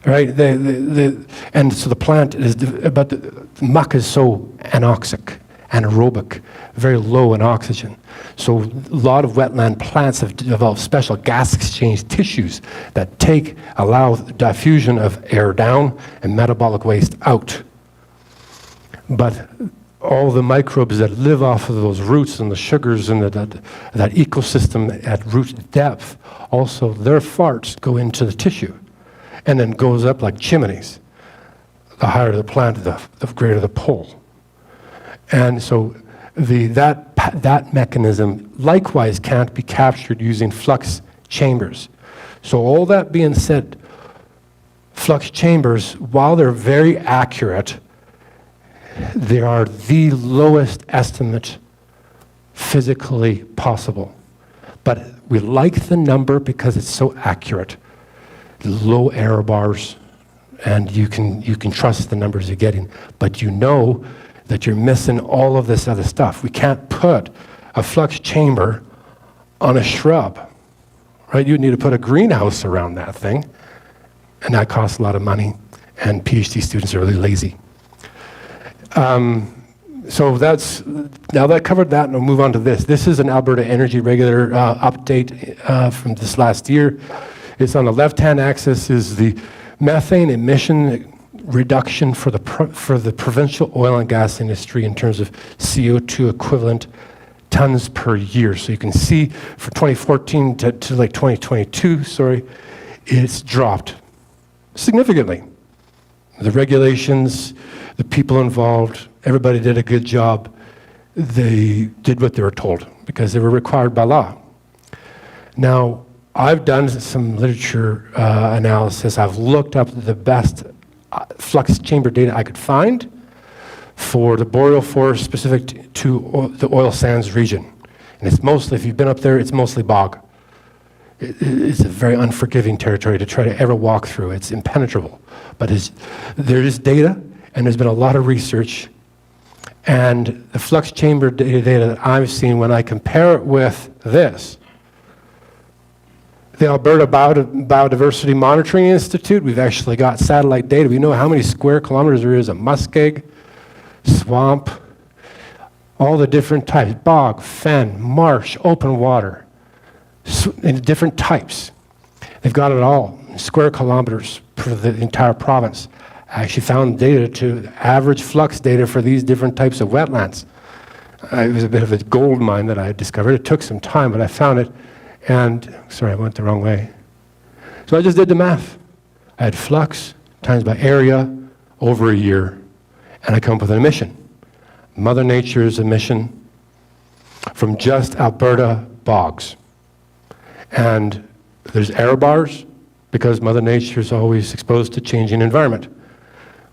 Right, and so the plant is, but the muck is so anoxic, anaerobic, very low in oxygen. So a lot of wetland plants have developed special gas exchange tissues that allow diffusion of air down and metabolic waste out. But all the microbes that live off of those roots and the sugars and that ecosystem at root depth, also their farts go into the tissue and then goes up like chimneys. The higher the plant, the greater the pull. And so that mechanism likewise can't be captured using flux chambers. So all that being said, flux chambers, while they're very accurate, they are the lowest estimate physically possible. But we like the number because it's so accurate. Low error bars, and you can trust the numbers you're getting. But you know that you're missing all of this other stuff. We can't put a flux chamber on a shrub, right? You need to put a greenhouse around that thing, and that costs a lot of money, and PhD students are really lazy. So now that I covered that, and we'll move on to this. This is an Alberta Energy Regulator update from this last year. It's on the left-hand axis is the methane emission reduction for the provincial oil and gas industry in terms of CO2 equivalent tons per year. So you can see for 2014 to like 2022, it's dropped significantly. The regulations, the people involved, everybody did a good job. They did what they were told because they were required by law. Now, I've done some literature analysis. I've looked up the best flux chamber data I could find for the boreal forest specific to the oil sands region. And it's mostly, if you've been up there, it's mostly bog. It's a very unforgiving territory to try to ever walk through. It's impenetrable. But there is data, and there's been a lot of research. And the flux chamber data that I've seen, when I compare it with this, the Alberta Biodiversity Monitoring Institute, we've actually got satellite data. We know how many square kilometers there is of muskeg, swamp, all the different types, bog, fen, marsh, open water, in different types. They've got it all, square kilometers for the entire province. I actually found data to average flux data for these different types of wetlands. It was a bit of a gold mine that I had discovered. It took some time, but I found it. And, sorry, I went the wrong way. So I just did the math. I had flux times by area over a year, and I come up with an emission. Mother Nature's emission from just Alberta bogs. And there's error bars because Mother Nature's always exposed to changing environment.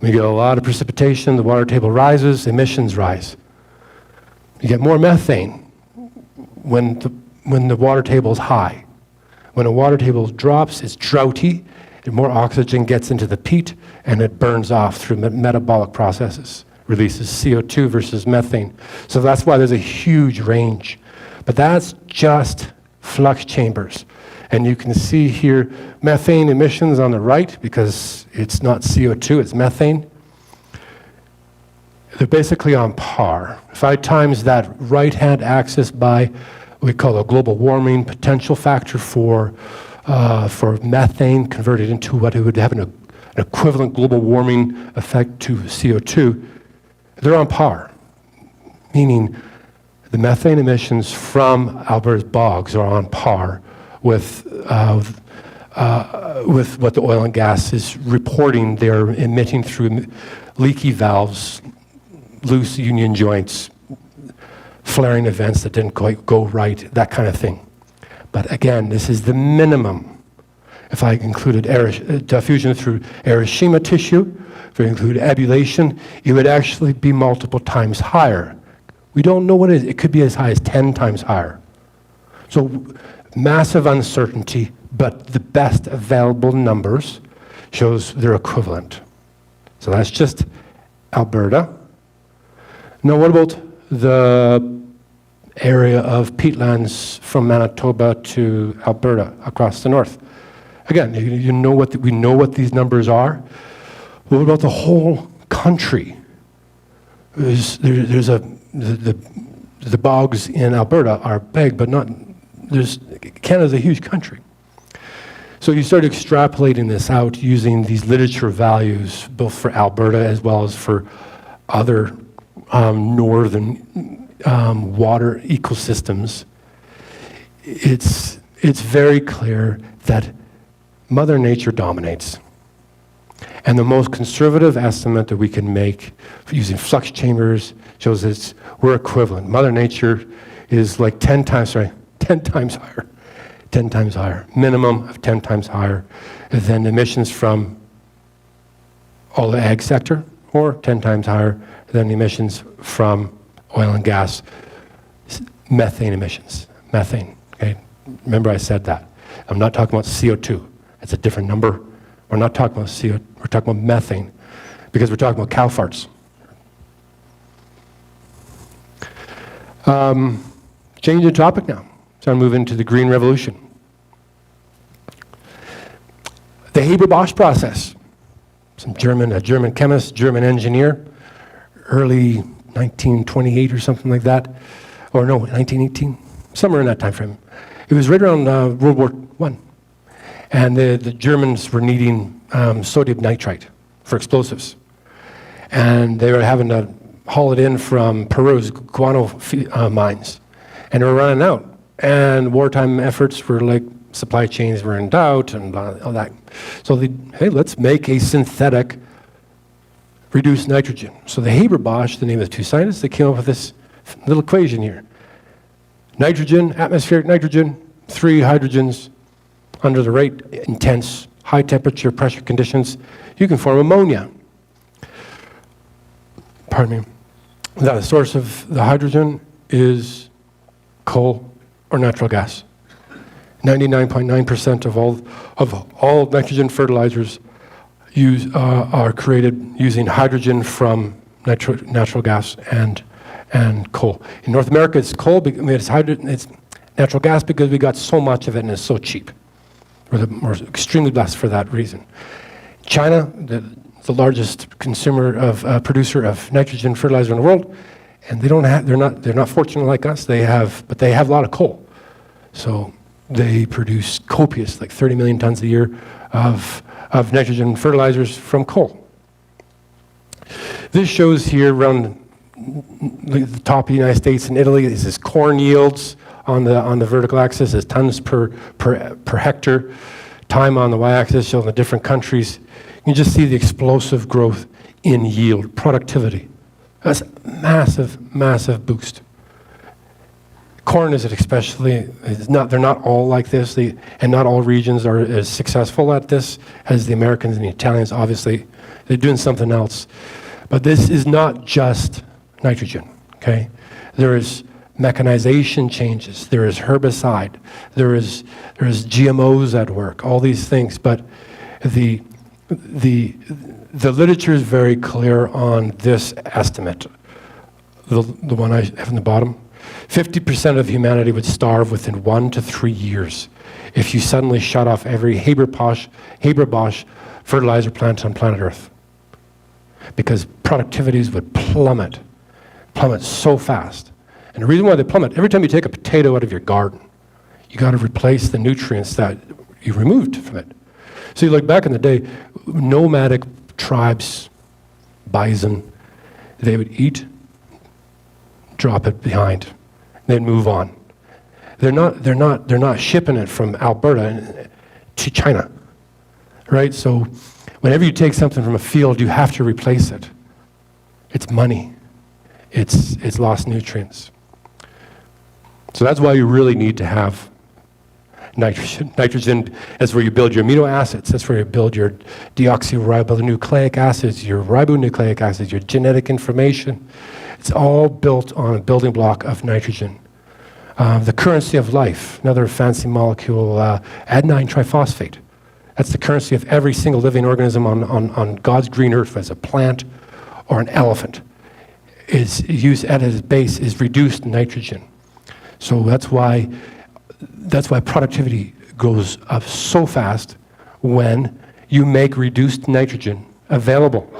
We get a lot of precipitation, the water table rises, emissions rise. You get more methane when the water table is high. When the water table drops, it's droughty, and more oxygen gets into the peat, and it burns off through metabolic processes, releases CO2 versus methane. So that's why there's a huge range. But that's just flux chambers. And you can see here methane emissions on the right, because it's not CO2, it's methane. They're basically on par. If I times that right-hand axis by what we call a global warming potential factor for methane converted into what it would have an equivalent global warming effect to CO2, they're on par, meaning the methane emissions from Alberta's bogs are on par with what the oil and gas is reporting they're emitting through leaky valves, loose union joints, flaring events that didn't quite go right, that kind of thing. But again, this is the minimum. If I included diffusion through erythema tissue, if I include abulation, it would actually be multiple times higher. We don't know what it is. It could be as high as 10 times higher. So massive uncertainty, but the best available numbers shows they're equivalent. So that's just Alberta. Now what about the area of peatlands from Manitoba to Alberta across the north? Again, we know what these numbers are. What about the whole country? The bogs in Alberta are big, but Canada's a huge country. So you start extrapolating this out using these literature values, both for Alberta as well as for other northern water ecosystems, it's very clear that Mother Nature dominates. And the most conservative estimate that we can make using flux chambers shows that we're equivalent. Mother Nature is like 10 times higher, minimum of 10 times higher than emissions from all the ag sector, or 10 times higher than the emissions from oil and gas, methane emissions, methane, okay? Remember I said that. I'm not talking about CO2. It's a different number. We're not talking about CO2, we're talking about methane, because we're talking about cow farts. Change the topic now. So I'm moving to the Green Revolution. The Haber-Bosch process. A German chemist, German engineer, early 1928 or something like that, or no, 1918, somewhere in that time frame. It was right around World War I, and the Germans were needing sodium nitrite for explosives, and they were having to haul it in from Peru's guano mines, and they were running out, and wartime efforts were like supply chains were in doubt and all that. So hey, let's make a synthetic reduced nitrogen. So the Haber-Bosch, the name of the two scientists, they came up with this little equation here. Nitrogen, atmospheric nitrogen, 3 hydrogens under the right intense high temperature pressure conditions, you can form ammonia. Pardon me. The source of the hydrogen is coal or natural gas. 99.9% of all nitrogen fertilizers are created using hydrogen from natural gas and coal. In North America, it's coal. It's natural gas because we got so much of it and it's so cheap. We're extremely blessed for that reason. China, the largest producer of nitrogen fertilizer in the world, and they're not fortunate like us. But they have a lot of coal. So they produce copious, like 30 million tons a year of nitrogen fertilizers from coal. This shows here around the top of the United States and Italy. This is corn yields on the vertical axis, is tons per hectare. Time on the y-axis showing the different countries. You can just see the explosive growth in yield, productivity. That's a massive, massive boost. Corn is especially, they're not all like this, and not all regions are as successful at this as the Americans and the Italians. Obviously, they're doing something else. But this is not just nitrogen, okay? There is mechanization changes, there is herbicide, there is GMOs at work, all these things. But the literature is very clear on this estimate, the one I have in the bottom. 50% of humanity would starve within 1 to 3 years if you suddenly shut off every Haber-Bosch fertilizer plant on planet Earth. Because productivities would plummet so fast. And the reason why they plummet, every time you take a potato out of your garden, you got to replace the nutrients that you removed from it. See, like back in the day, nomadic tribes, bison, they would eat, drop it behind, then move on. They're not shipping it from Alberta to China, right? So whenever you take something from a field, you have to replace it. It's money. It's lost nutrients. So that's why you really need to have nitrogen. Nitrogen is where you build your amino acids. That's where you build your deoxyribonucleic acids, your ribonucleic acids, your genetic information. It's all built on a building block of nitrogen. The currency of life, another fancy molecule, adenine triphosphate. That's the currency of every single living organism on God's green earth, as a plant or an elephant. Is used at its base is reduced nitrogen. So that's why productivity goes up so fast when you make reduced nitrogen available.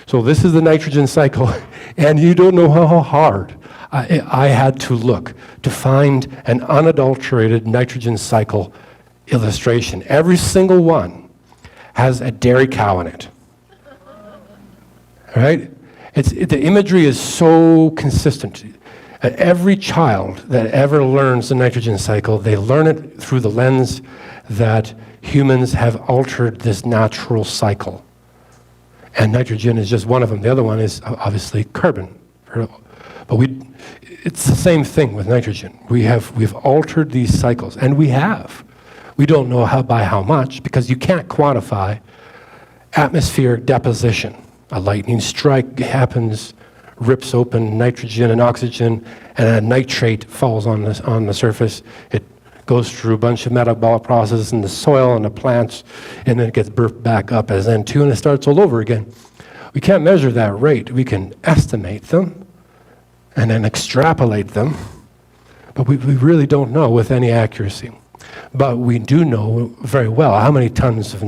So this is the nitrogen cycle, and you don't know how hard I had to look to find an unadulterated nitrogen cycle illustration. Every single one has a dairy cow in it, right? The imagery is so consistent. Every child that ever learns the nitrogen cycle, they learn it through the lens that humans have altered this natural cycle. And nitrogen is just one of them. The other one is obviously carbon. But it's the same thing with nitrogen. We've altered these cycles, and we have. We don't know by how much, because you can't quantify atmospheric deposition. A lightning strike happens, rips open nitrogen and oxygen, and a nitrate falls on the surface. It goes through a bunch of metabolic processes in the soil and the plants, and then it gets burped back up as N2, and it starts all over again. We can't measure that rate. We can estimate them and then extrapolate them, but we really don't know with any accuracy. But we do know very well how many tons of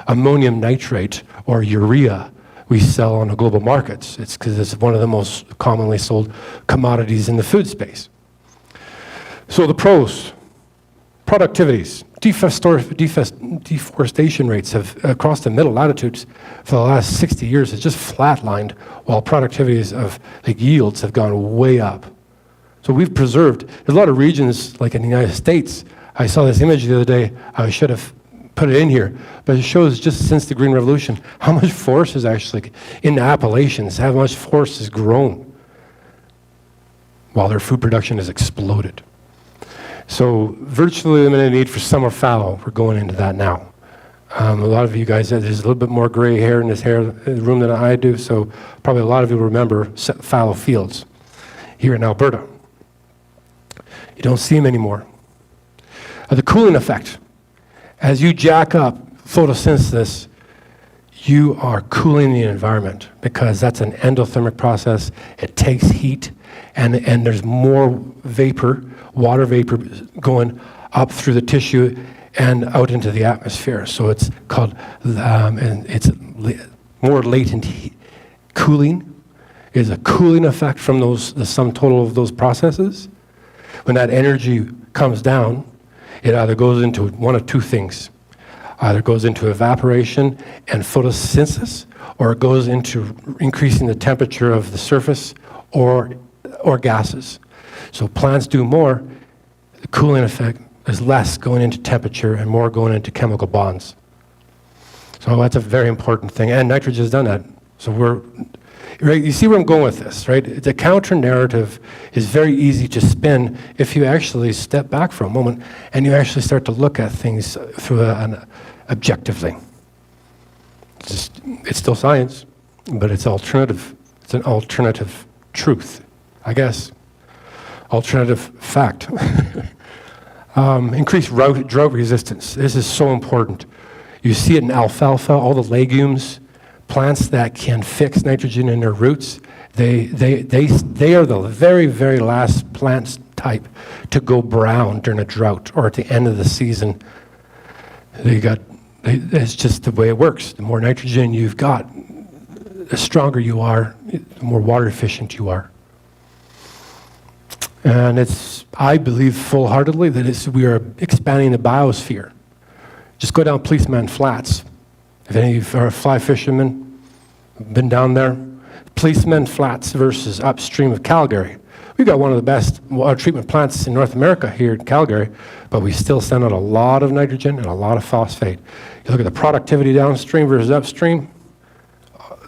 ammonium nitrate or urea we sell on the global markets. It's because it's one of the most commonly sold commodities in the food space. So the pros: productivities. Deforestation rates have, across the middle latitudes for the last 60 years, has just flatlined, while productivities of yields have gone way up. So we've preserved. There's a lot of regions, like in the United States. I saw this image the other day. I should have put it in here, but it shows just since the Green Revolution how much forest is actually in the Appalachians, how much forest has grown while their food production has exploded. So virtually limited need for summer fallow. We're going into that now. A lot of you guys, there's a little bit more gray hair in this room than I do, so probably a lot of you remember fallow fields here in Alberta. You don't see them anymore. The cooling effect. As you jack up photosynthesis, you are cooling the environment, because that's an endothermic process. It takes heat, and there's more vapor, water vapor, going up through the tissue and out into the atmosphere. So it's called, and it's more latent heat. Cooling is a cooling effect from the sum total of those processes. When that energy comes down, it either goes into one of two things. Either goes into evaporation and photosynthesis, or it goes into increasing the temperature of the surface or gases. So plants do more. The cooling effect is less going into temperature and more going into chemical bonds. So that's a very important thing. And nitrogen has done that. So right, you see where I'm going with this, right? The counter narrative is very easy to spin if you actually step back for a moment and you actually start to look at things through objectively. It's still science, but it's alternative. It's an alternative truth, I guess. Alternative fact. Increased drought resistance. This is so important. You see it in alfalfa, all the legumes. Plants that can fix nitrogen in their roots, they are the very, very last plant type to go brown during a drought or at the end of the season. It's just the way it works. The more nitrogen you've got, the stronger you are, the more water efficient you are. And I believe full-heartedly that we are expanding the biosphere. Just go down Policeman Flats. If any of you are fly fishermen, been down there, Policeman Flats versus upstream of Calgary. We've got one of the best water treatment plants in North America here in Calgary, but we still send out a lot of nitrogen and a lot of phosphate. You look at the productivity downstream versus upstream,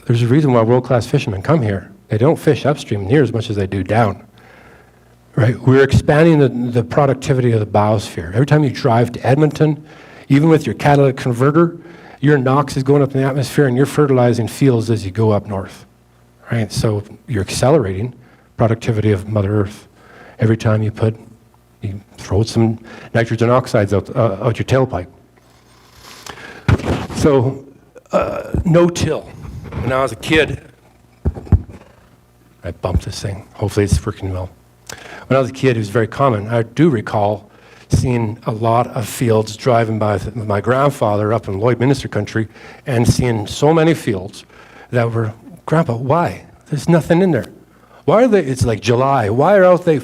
there's a reason why world-class fishermen come here. They don't fish upstream near as much as they do down. Right? We're expanding the productivity of the biosphere. Every time you drive to Edmonton, even with your catalytic converter, your NOx is going up in the atmosphere and you're fertilizing fields as you go up north, right? So you're accelerating productivity of Mother Earth. Every time you throw some nitrogen oxides out your tailpipe. So no-till. When I was a kid, I bumped this thing. Hopefully it's working well. When I was a kid, it was very common. I do recall seeing a lot of fields driving by with my grandfather up in Lloydminster country and seeing so many fields that were, Grandpa, why? There's nothing in there. Why are they, it's like July, why are they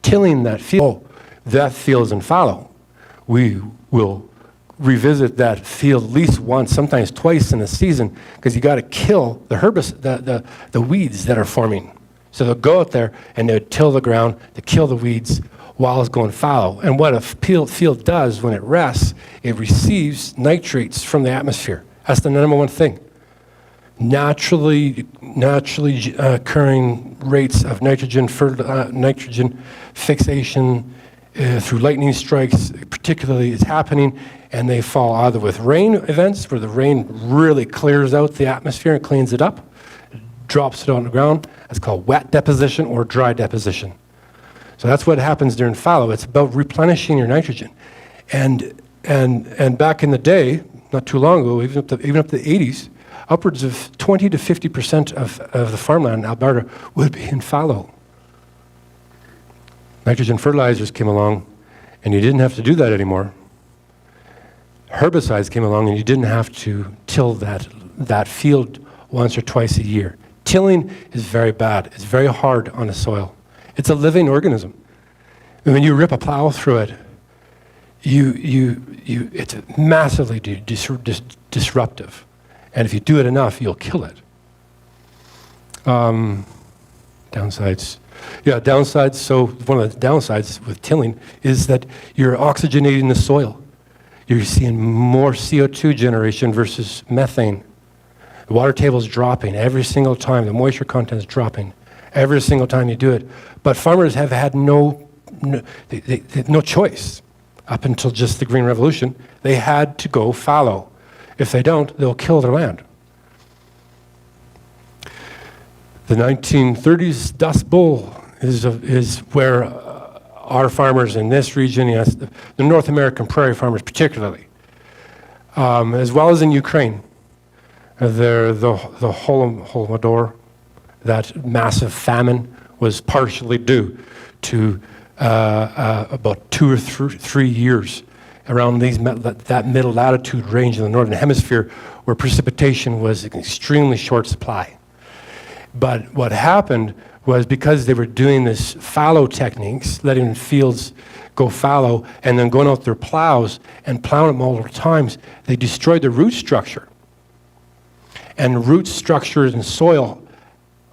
tilling that field? Oh, that field is in fallow. We will revisit that field at least once, sometimes twice in a season, because you got to kill the weeds that are forming. So they'll go out there and they'll till the ground to kill the weeds while it's going fallow. And what a field does when it rests, it receives nitrates from the atmosphere. That's the number one thing. Naturally occurring rates of nitrogen fixation through lightning strikes, particularly, is happening, and they fall either with rain events, where the rain really clears out the atmosphere and cleans it up, drops it on the ground. That's called wet deposition or dry deposition. So that's what happens during fallow. It's about replenishing your nitrogen. And back in the day, not too long ago, even up to the 80s, upwards of 20 to 50% of the farmland in Alberta would be in fallow. Nitrogen fertilizers came along, and you didn't have to do that anymore. Herbicides came along, and you didn't have to till that field once or twice a year. Tilling is very bad. It's very hard on the soil. It's a living organism. And when you rip a plow through it, it's massively disruptive. And if you do it enough, you'll kill it. Downsides. Yeah, downsides. So one of the downsides with tilling is that you're oxygenating the soil. You're seeing more CO2 generation versus methane. The water table is dropping every single time. The moisture content is dropping every single time you do it. But farmers have had no choice up until just the Green Revolution. They had to go fallow. If they don't, they'll kill their land. The 1930s Dust Bowl is where our farmers in this region, yes, the North American prairie farmers particularly, as well as in Ukraine, the Holodomor, that massive famine was partially due to about 2 or 3 years around that middle latitude range in the northern hemisphere, where precipitation was in extremely short supply. But what happened was, because they were doing this fallow techniques, letting fields go fallow and then going out their plows and plowing them multiple times, they destroyed the root structure. And root structure in soil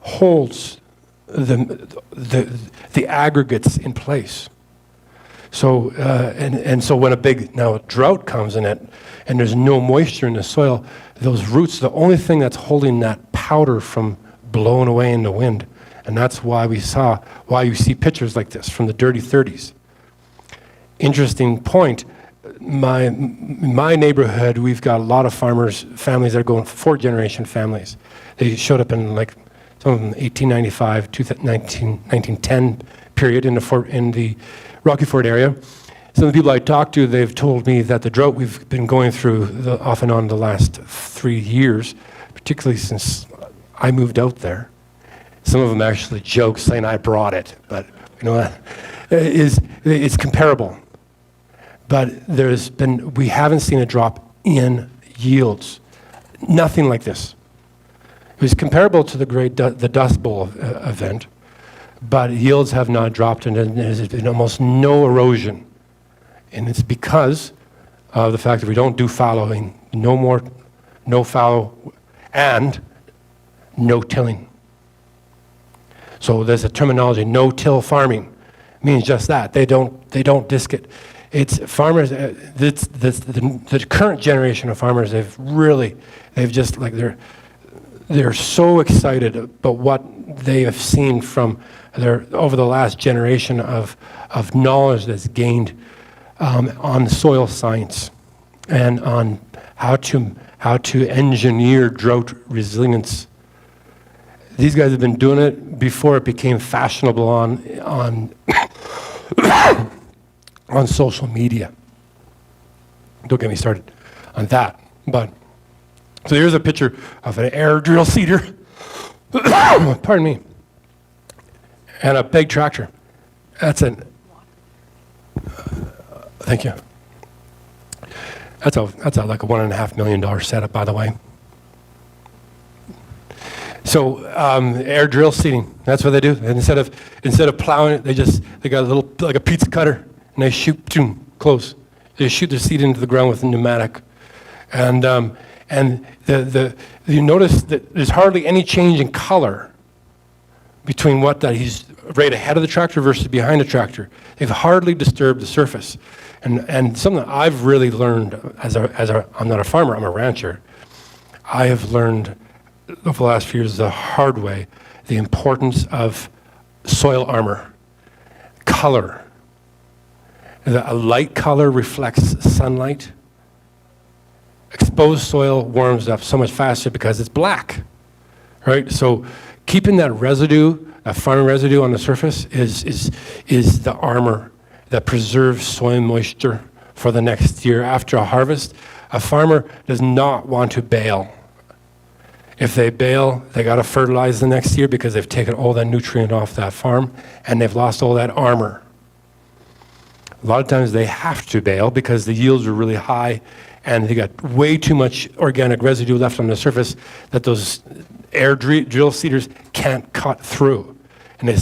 holds the aggregates in place. So so when a big drought comes in it, and there's no moisture in the soil, those roots, the only thing that's holding that powder from blowing away in the wind. And that's why you see pictures like this from the dirty 30s. Interesting point. My neighborhood, we've got a lot of families that are going 4th-generation families. They showed up in like some of them 1895 to 1910 period in the Rocky Ford area. Some of the people I talked to, they've told me that the drought we've been going through off and on the last 3 years, particularly since I moved out there. Some of them actually joke saying I brought it, but you know, it's comparable. But we haven't seen a drop in yields. Nothing like this. It was comparable to the Dust Bowl event, but yields have not dropped, and there's been almost no erosion. And it's because of the fact that we don't do fallowing, no fallow, and no tilling. So there's a terminology, no-till farming. It means just that. They don't disc it. It's farmers, the current generation of farmers, they're so excited about what they have seen from over the last generation of knowledge that's gained on soil science and on how to engineer drought resilience. These guys have been doing it before it became fashionable on social media. Don't get me started on that. But so here's a picture of an air drill seeder, pardon me, and a big tractor. Thank you. That's like a $1.5 million setup, by the way. So air drill seeding, that's what they do. And instead of plowing it, they got a little, like a pizza cutter, and they shoot, close. They shoot the seed into the ground with a pneumatic. And you notice that there's hardly any change in color between what that he's right ahead of the tractor versus behind the tractor. They've hardly disturbed the surface. And something that I've really learned I'm not a farmer, I'm a rancher. I have learned over the last few years the hard way the importance of soil armor, color. A light color reflects sunlight. Exposed soil warms up so much faster because it's black, right? So keeping that residue, that farming residue on the surface is the armor that preserves soil moisture for the next year after a harvest. A farmer does not want to bale. If they bale, they got to fertilize the next year because they've taken all that nutrient off that farm and they've lost all that armor. A lot of times they have to bale because the yields are really high and they got way too much organic residue left on the surface that those air drill seeders can't cut through. And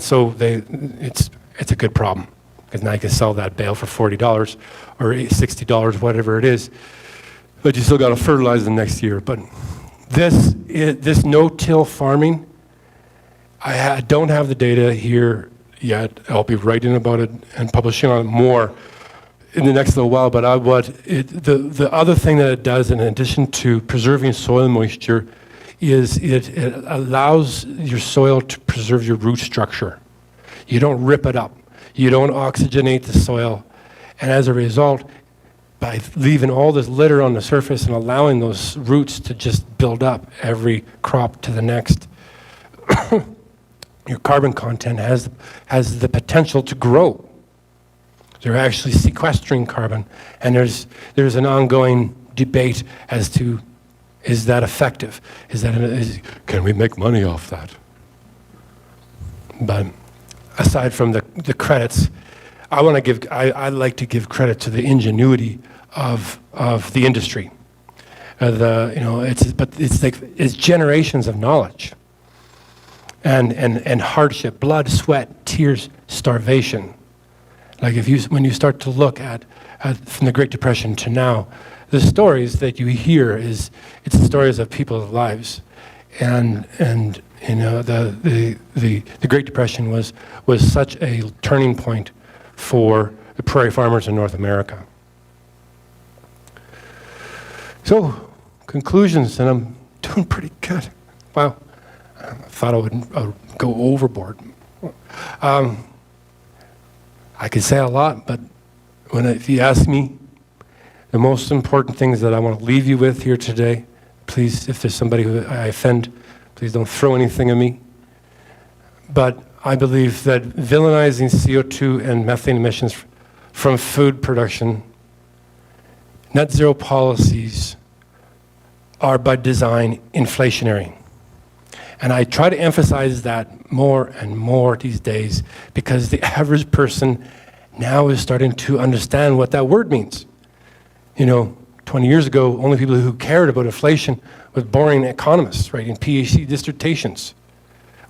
so it's a good problem because now you can sell that bale for $40 or $60, whatever it is. But you still got to fertilize the next year. But this no-till farming, I don't have the data here yet. I'll be writing about it and publishing on it more in the next little while. But the other thing that it does, in addition to preserving soil moisture, is it allows your soil to preserve your root structure. You don't rip it up. You don't oxygenate the soil. And as a result, by leaving all this litter on the surface and allowing those roots to just build up every crop to the next, your carbon content has the potential to grow. They're actually sequestering carbon, and there's an ongoing debate as to, is that effective? Can we make money off that? But aside from the credits, I like to give credit to the ingenuity of the industry. It's generations of knowledge and hardship, blood, sweat, tears, starvation. Like when you start to look at from the Great Depression to now, the stories that you hear it's the stories of people's lives, and the Great Depression was such a turning point for the prairie farmers in North America. So, conclusions, and I'm doing pretty good. Wow, I thought I would go overboard. I could say a lot, but if you ask me, the most important things that I want to leave you with here today, please, if there's somebody who I offend, please don't throw anything at me. But I believe that villainizing CO2 and methane emissions from food production, net zero policies are by design inflationary. And I try to emphasize that more and more these days because the average person now is starting to understand what that word means. 20 years ago, only people who cared about inflation was boring economists writing PhD dissertations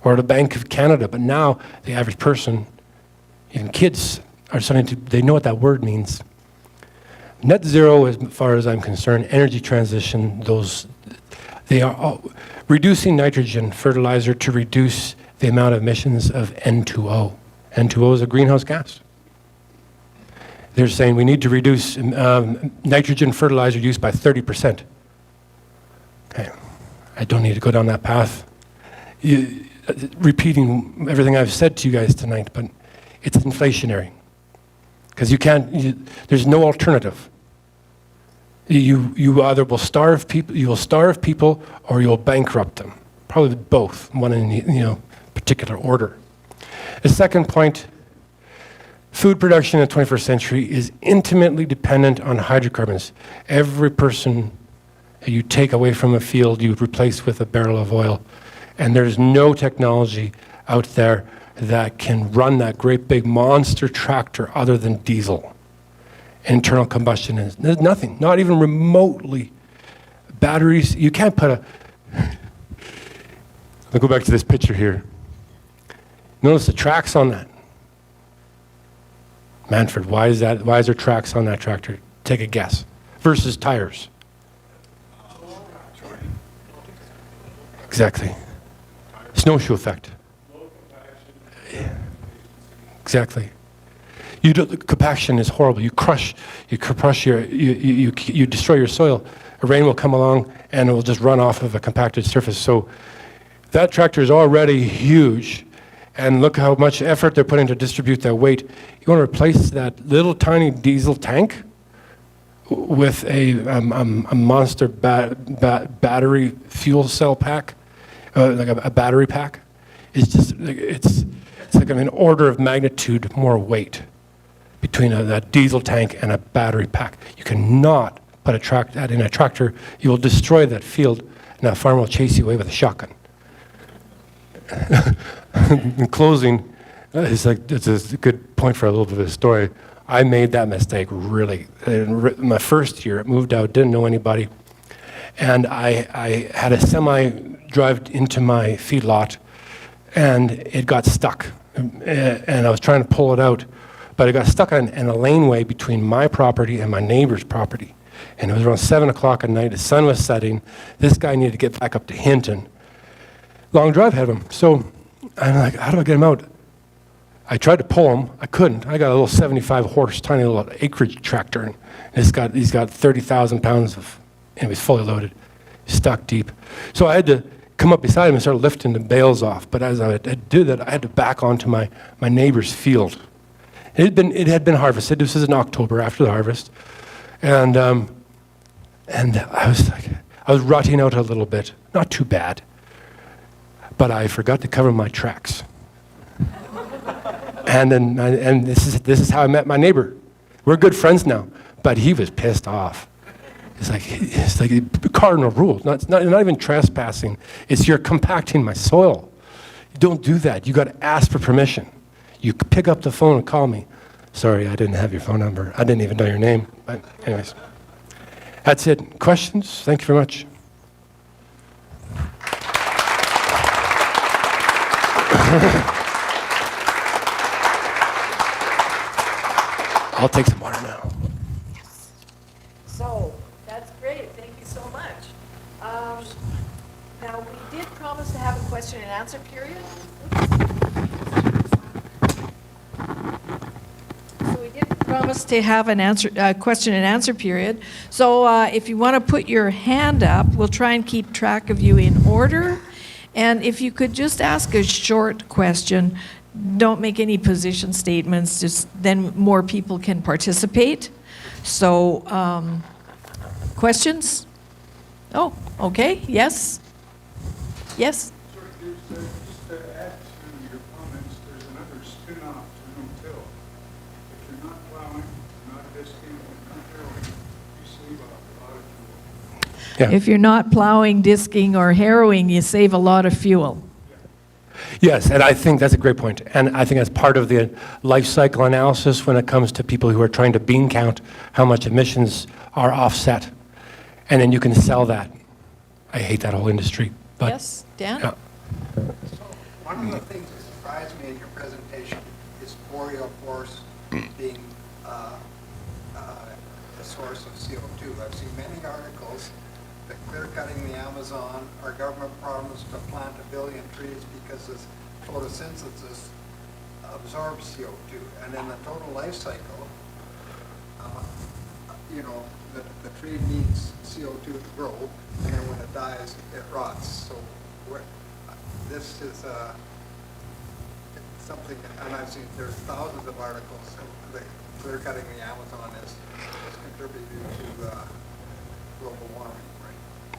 or the Bank of Canada. But now the average person, even kids, are starting to, they know what that word means. Net zero, as far as I'm concerned, energy transition, they are all reducing nitrogen fertilizer to reduce the amount of emissions of N2O. N2O is a greenhouse gas. They're saying we need to reduce nitrogen fertilizer use by 30%. Okay, I don't need to go down that path, repeating everything I've said to you guys tonight, but it's inflationary. Because there's no alternative. You either will starve people, or you'll bankrupt them. Probably both, one in particular order. The second point, food production in the 21st century is intimately dependent on hydrocarbons. Every person you take away from a field, you replace with a barrel of oil. And there's no technology out there that can run that great big monster tractor other than diesel. Internal combustion is, there's nothing, not even remotely. Batteries, you can't put I'll go back to this picture here. Notice the tracks on that. Manfred, why is that? Why is there tracks on that tractor? Take a guess. Versus tires. Exactly. Snowshoe effect. Yeah. Exactly. The compaction is horrible. You destroy your soil. A rain will come along and it will just run off of a compacted surface. So that tractor is already huge, and look how much effort they're putting to distribute that weight. You want to replace that little tiny diesel tank with a monster battery fuel cell pack, like a battery pack. It's like an order of magnitude more weight between that diesel tank and a battery pack. You cannot put that in a tractor. You will destroy that field, and that farmer will chase you away with a shotgun. In closing, it's a good point for a little bit of a story. I made that mistake really. In my first year, I moved out, didn't know anybody, and I had a semi drive into my feedlot, and it got stuck. And I was trying to pull it out, but it got stuck in a laneway between my property and my neighbor's property. And it was around 7 o'clock at night, the sun was setting. This guy needed to get back up to Hinton. Long drive ahead of him. So I'm like, how do I get him out? I tried to pull him. I couldn't. I got a little 75 horse, tiny little acreage tractor. And he's got 30,000 pounds of, and he's fully loaded, stuck deep. So I had to come up beside him and start lifting the bales off. But as I did that, I had to back onto my neighbor's field. It had been harvested. This was in October after the harvest. And I was rutting out a little bit. Not too bad. But I forgot to cover my tracks. and this is how I met my neighbor. We're good friends now, but he was pissed off. It's like a cardinal rule. Not even trespassing. It's you're compacting my soil. You don't do that. You got to ask for permission. You pick up the phone and call me. Sorry, I didn't have your phone number. I didn't even know your name. But anyways, that's it. Questions? Thank you very much. I'll take some water now. Yes. So, that's great. Thank you so much. Now, we did promise to have a question and answer period. So we did promise to have a question and answer period. So if you want to put your hand up, we'll try and keep track of you in order. And if you could just ask a short question, don't make any position statements, just then more people can participate. So, questions? Oh, okay, yes? Yes? Sure, just to add to your comments, there's another spin-off to no-till. If you're not plowing, not disking, not harrowing, you save a lot of fuel. Yeah. If you're not plowing, disking, or harrowing, you save a lot of fuel. Yes, and I think that's a great point. And I think that's part of the life cycle analysis when it comes to people who are trying to bean count how much emissions are offset. And then you can sell that. I hate that whole industry. But Yes, Dan? yeah. So one of the things that surprised me in your presentation is boreal forest being a source of CO2. I've seen many articles that clear-cutting the Amazon, our government promised to plant 1 billion trees because this photosynthesis absorbs CO2. And in the total life cycle, the tree needs CO2 to grow, and then when it dies, it rots. So this is something, and I've seen there's thousands of articles that clear cutting the Amazon is contributing to global warming,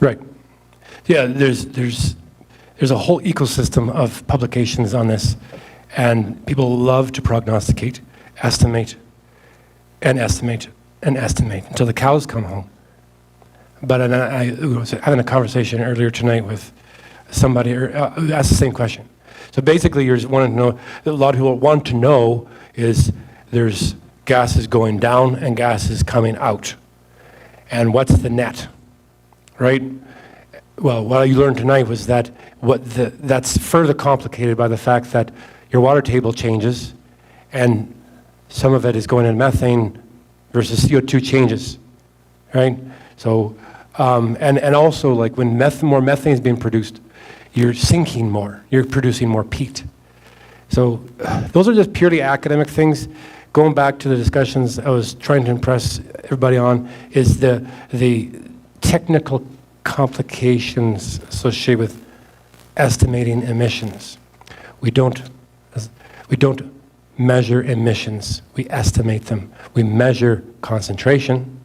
right? Right. Yeah, there's a whole ecosystem of publications on this, and people love to prognosticate, estimate, and estimate, and estimate until the cows come home. But I was having a conversation earlier tonight with somebody who asked the same question. So basically, you're just wanting to know, a lot of people want to know is there's gases going down and gases coming out. And what's the net, right? Well, what you learned tonight was that that's further complicated by the fact that your water table changes and some of it is going into methane versus CO2 changes, right? So, and also like when more methane is being produced, you're sinking more, you're producing more peat. So those are just purely academic things. Going back to the discussions I was trying to impress everybody on is the technical complications associated with estimating emissions. We don't measure emissions, we estimate them. We measure concentration,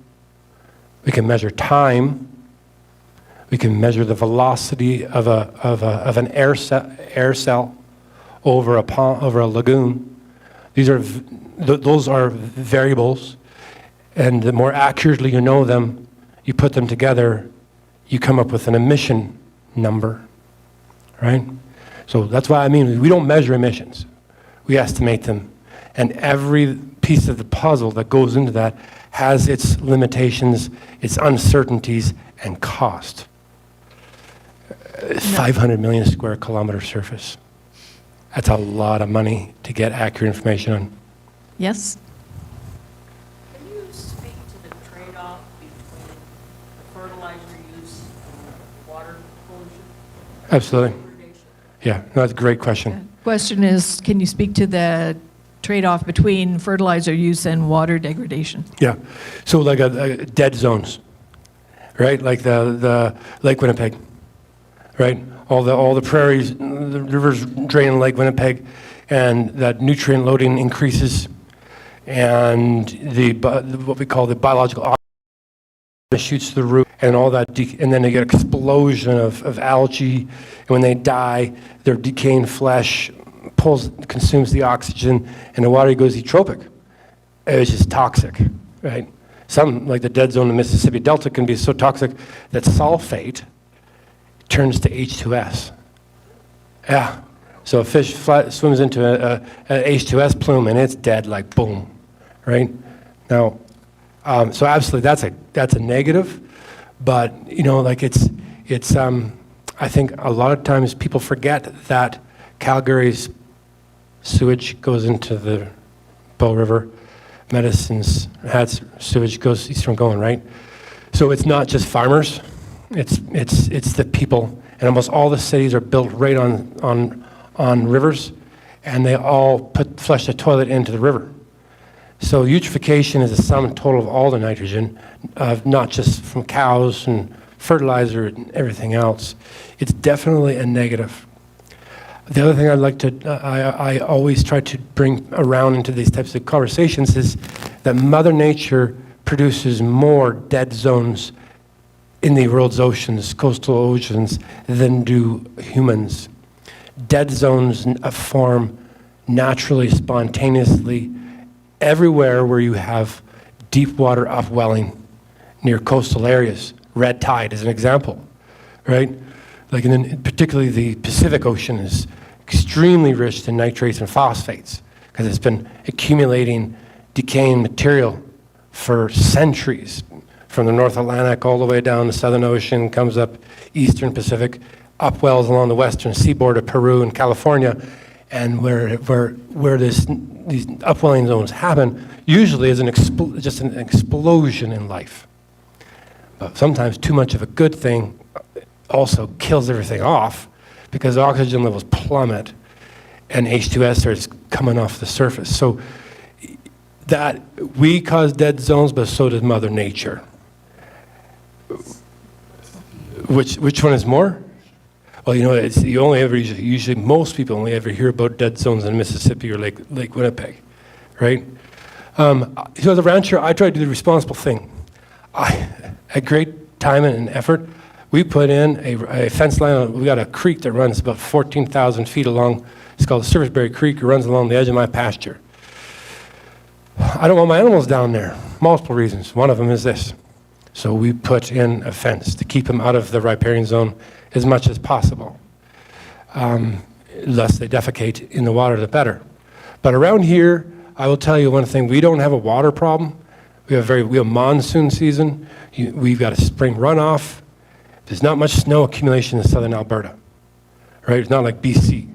we can measure time, we can measure the velocity of an air cell over a pond, over a lagoon. Those are variables, and the more accurately you know them, you put them together, you come up with an emission number, right? So that's why we don't measure emissions. We estimate them. And every piece of the puzzle that goes into that has its limitations, its uncertainties, and cost. 500 million square kilometer surface. That's a lot of money to get accurate information on. Yes? Can you speak to the trade-off between the fertilizer use and water pollution? Absolutely. Degradation? Yeah, no, that's a great question. Question is, can you speak to the trade-off between fertilizer use and water degradation? Yeah, so like a dead zones, right? Like the Lake Winnipeg, right? All the prairies, the rivers drain Lake Winnipeg, and that nutrient loading increases, and what we call the biological oxygen shoots to the roof, and all that, and then they get explosion of algae, and when they die, their decaying flesh consumes the oxygen, and the water goes eutrophic. It's just toxic, right? Some, like the dead zone in the Mississippi Delta, can be so toxic that sulfate turns to H2S. Yeah. So a fish swims into a H2S plume, and it's dead, like boom, right? Now, so absolutely, that's a negative, but like it's. I think a lot of times people forget that Calgary's sewage goes into the Bow River. Medicine's sewage goes east from going, right? So it's not just farmers, it's the people, and almost all the cities are built right on rivers, and they all flush the toilet into the river. So eutrophication is the sum total of all the nitrogen, not just from cows and fertilizer and everything else. It's definitely a negative. The other thing I'd like to, I always try to bring around into these types of conversations is that Mother Nature produces more dead zones in the world's oceans, coastal oceans, than do humans. Dead zones form naturally, spontaneously, everywhere where you have deep water upwelling near coastal areas. Red tide is an example, right? Like, and then particularly the Pacific Ocean is extremely rich in nitrates and phosphates because it's been accumulating decaying material for centuries, from the North Atlantic all the way down the Southern Ocean, comes up Eastern Pacific, upwells along the western seaboard of Peru and California, and where these upwelling zones happen, usually is just an explosion in life. But sometimes too much of a good thing also kills everything off because oxygen levels plummet and H2S starts coming off the surface. So that we cause dead zones, but so does Mother Nature. Which one is more? Well, it's you only ever usually most people only ever hear about dead zones in Mississippi or Lake Winnipeg, right? As a rancher, I try to do the responsible thing. At great time and effort, we put in a fence line. We got a creek that runs about 14,000 feet along. It's called Serviceberry Creek. It runs along the edge of my pasture. I don't want my animals down there. Multiple reasons. One of them is this. So we put in a fence to keep them out of the riparian zone as much as possible. Less they defecate in the water, the better. But around here, I will tell you one thing. We don't have a water problem. We have monsoon season. We've got a spring runoff. There's not much snow accumulation in Southern Alberta, right? It's not like BC.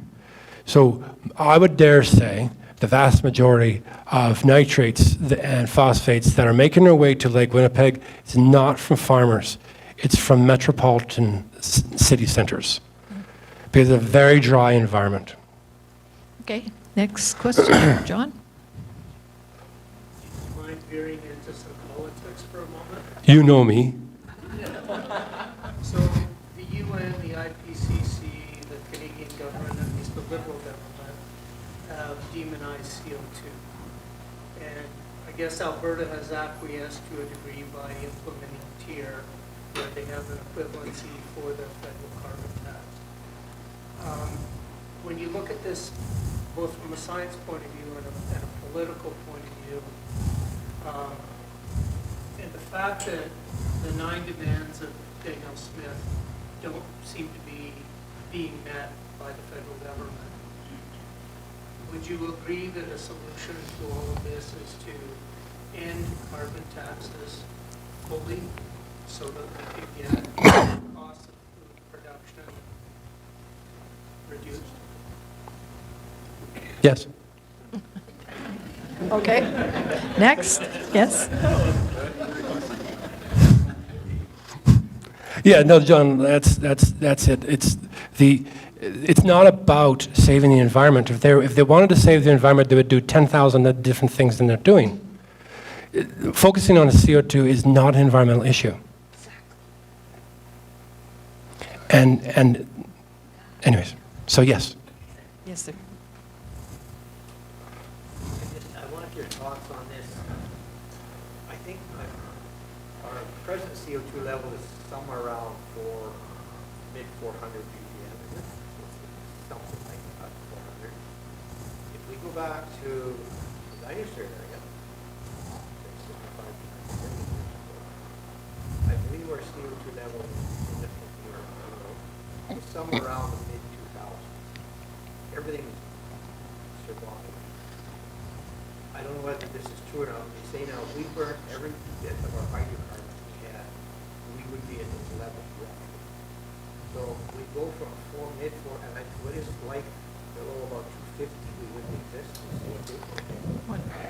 So I would dare say the vast majority of nitrates and phosphates that are making their way to Lake Winnipeg is not from farmers. It's from metropolitan city centers. Because it's a very dry environment. Okay, next question, John? Do you mind veering into some politics for a moment? You know me. So the UN, the IPCC, the Canadian government, at least the Liberal government, have demonized CO2. And I guess Alberta has acquiesced to a degree by implementing TIER, where they have an equivalency for the federal carbon tax. When you look at this, both from a science point of view and a political point of view, and the fact that the 9 demands of Daniel Smith don't seem to be being met by the federal government, would you agree that a solution to all of this is to end carbon taxes fully so that we can get the cost of food production reduced? Yes. Okay. Next, yes? Yeah, no, John, that's it. It's not about saving the environment. If they wanted to save the environment, they would do 10,000 different things than they're doing. Focusing on the CO2 is not an environmental issue. And anyways, so yes. Yes, sir. I want your thoughts on this. I think our present CO2 level is somewhere around mid-400 ppm, isn't it? Something like that, 400. If we go back to the dinosaur area, I believe our CO2 level in the 50 or is somewhere around the mid-2000s. Everything survived. I don't know whether this is true or not. They say now if we burnt every bit of our hydrocarbons we had, we would be at this level roughly. So we go from mid-4, and what is like below about 250 we wouldn't exist.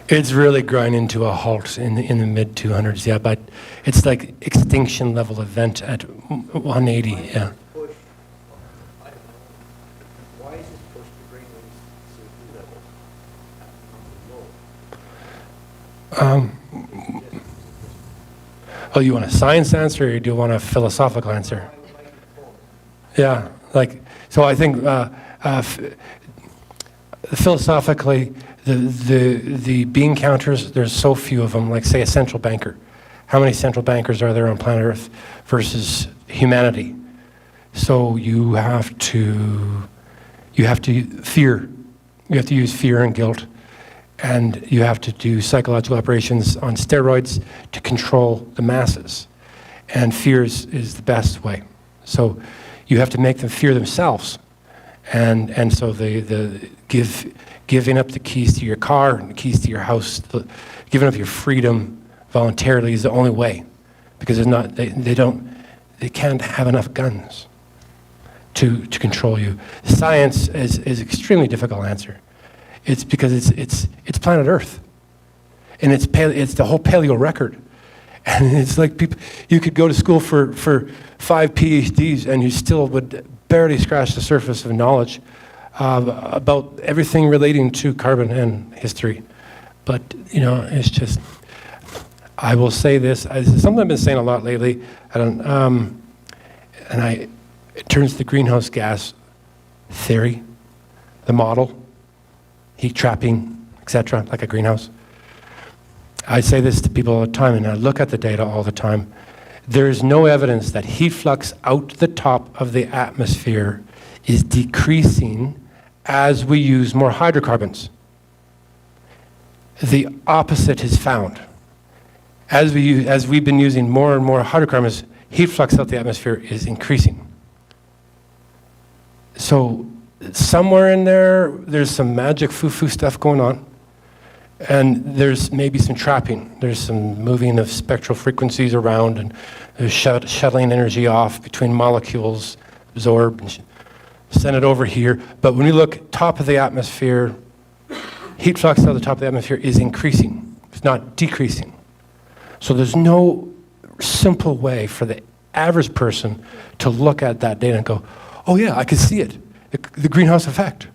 It's really grinding to a halt in the mid 200s, yeah, but it's like extinction level event at 180, yeah. Push, I don't know, why is this push to bring these CO2 levels at low? Oh, you want a science answer or do you want a philosophical answer? I would like to quote. Yeah, like, so I think philosophically, the bean counters, there's so few of them, like say a central banker. How many central bankers are there on planet Earth versus humanity? So you have to fear. You have to use fear and guilt. And you have to do psychological operations on steroids to control the masses. And fear is the best way. So you have to make them fear themselves. And so the giving up the keys to your car and the keys to your house, giving up your freedom voluntarily is the only way, because they can't have enough guns to control you. Science is extremely difficult answer. It's because it's planet Earth, and it's the whole paleo record, and it's like you could go to school for 5 PhDs and you still would barely scratch the surface of knowledge about everything relating to carbon and history. But it's just, I will say this. It's something I've been saying a lot lately. It turns to the greenhouse gas theory, the model, heat trapping, etc., like a greenhouse. I say this to people all the time, and I look at the data all the time. There is no evidence that heat flux out the top of the atmosphere is decreasing as we use more hydrocarbons. The opposite is found. As we've been using more and more hydrocarbons, heat flux out the atmosphere is increasing. So somewhere in there's some magic foo-foo stuff going on. And there's maybe some trapping. There's some moving of spectral frequencies around, and there's shuttling energy off between molecules, absorb, and send it over here. But when we look top of the atmosphere, heat flux out of the top of the atmosphere is increasing. It's not decreasing. So there's no simple way for the average person to look at that data and go, oh yeah, I can see it. The greenhouse effect.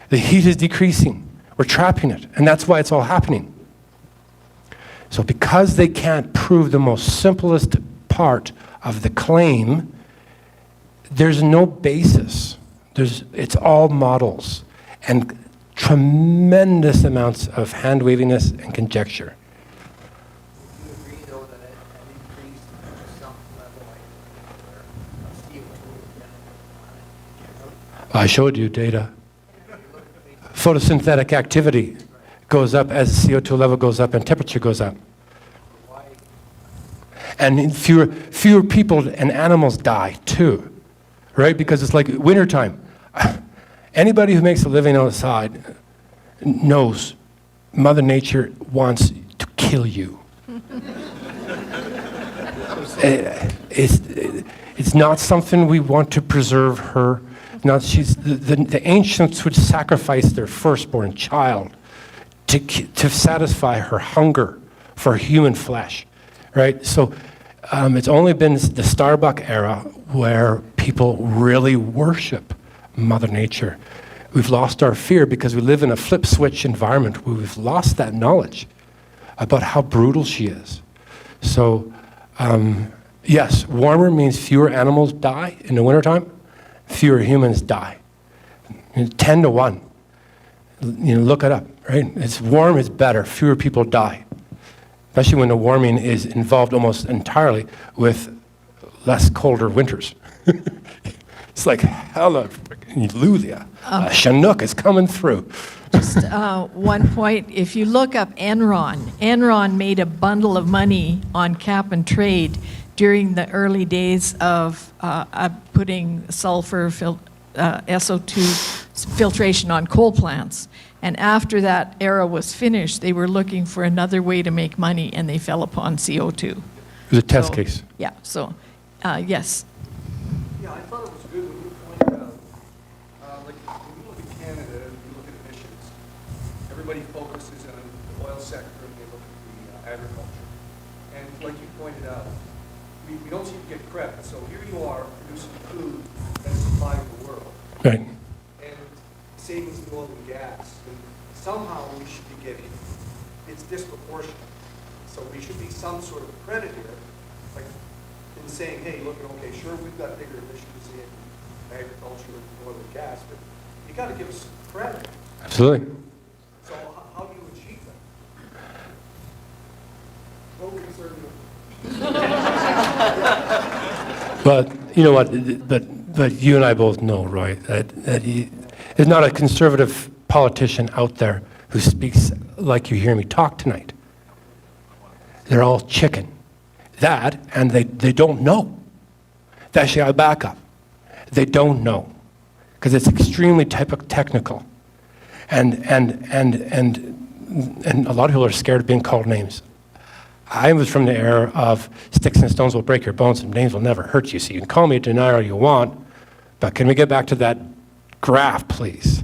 The heat is decreasing. We're trapping it. And that's why it's all happening. So because they can't prove the most simplest part of the claim, there's no basis. It's all models and tremendous amounts of hand-waviness and conjecture. Do you agree, though, that an increase to some level, like where CO2 I showed you data. Photosynthetic activity goes up as the CO2 level goes up and temperature goes up. why And fewer people and animals die too, right? Because it's like wintertime. Anybody who makes a living outside knows Mother Nature wants to kill you. It's not something we want to preserve her. Not, the ancients would sacrifice their firstborn child to satisfy her hunger for human flesh, right? So it's only been the Starbuck era where people really worship Mother Nature. We've lost our fear because we live in a flip switch environment where we've lost that knowledge about how brutal she is. So yes, warmer means fewer animals die in the wintertime, fewer humans die. 10 to 1. Look it up, right? It's warm, it's better, fewer people die. Especially when the warming is involved almost entirely with less colder winters. It's like, hallelujah, Chinook is coming through. Just one point, if you look up Enron made a bundle of money on cap and trade during the early days of putting sulfur SO2 filtration on coal plants. And after that era was finished, they were looking for another way to make money, and they fell upon CO2. It was a test case. Yeah, so, yes. Yeah, I thought it was good when you pointed out, like when you look at Canada and you look at emissions, everybody focuses on the oil sector and they look at the agriculture. And like you pointed out, we don't seem to get credit. So here you are producing food that's supplying the world. Right. And savings in oil and gas. And somehow we should be getting, it's disproportionate. So we should be some sort of credit here, like in saying, hey, look, okay, sure, we've got bigger emissions in agriculture and oil and gas, but you got to give us some credit. Absolutely. So how do you achieve that? Vote conservative. But you know what? But you and I both know, Roy, that there's not a conservative politician out there who speaks like you hear me talk tonight. They're all chicken. That, and they don't know. Actually, I'll back up. They don't know, because it's extremely technical, and a lot of people are scared of being called names. I was from the era of sticks and stones will break your bones and names will never hurt you. So you can call me a denier all you want, but can we get back to that graph, please?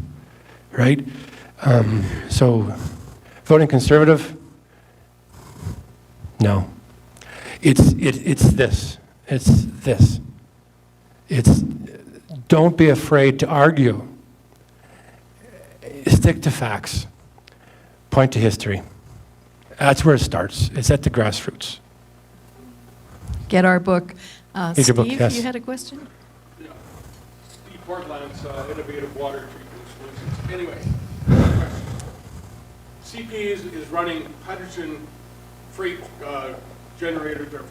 Right? So voting conservative, no. It's this. It's don't be afraid to argue. Stick to facts. Point to history. That's where it starts. It's at the grassroots. Get our book. Here's your book, Steve, yes. you had a question? Yeah. Steve Portland's Innovative Water Treatment Solutions. Anyway, CP is running hydrogen freight generators or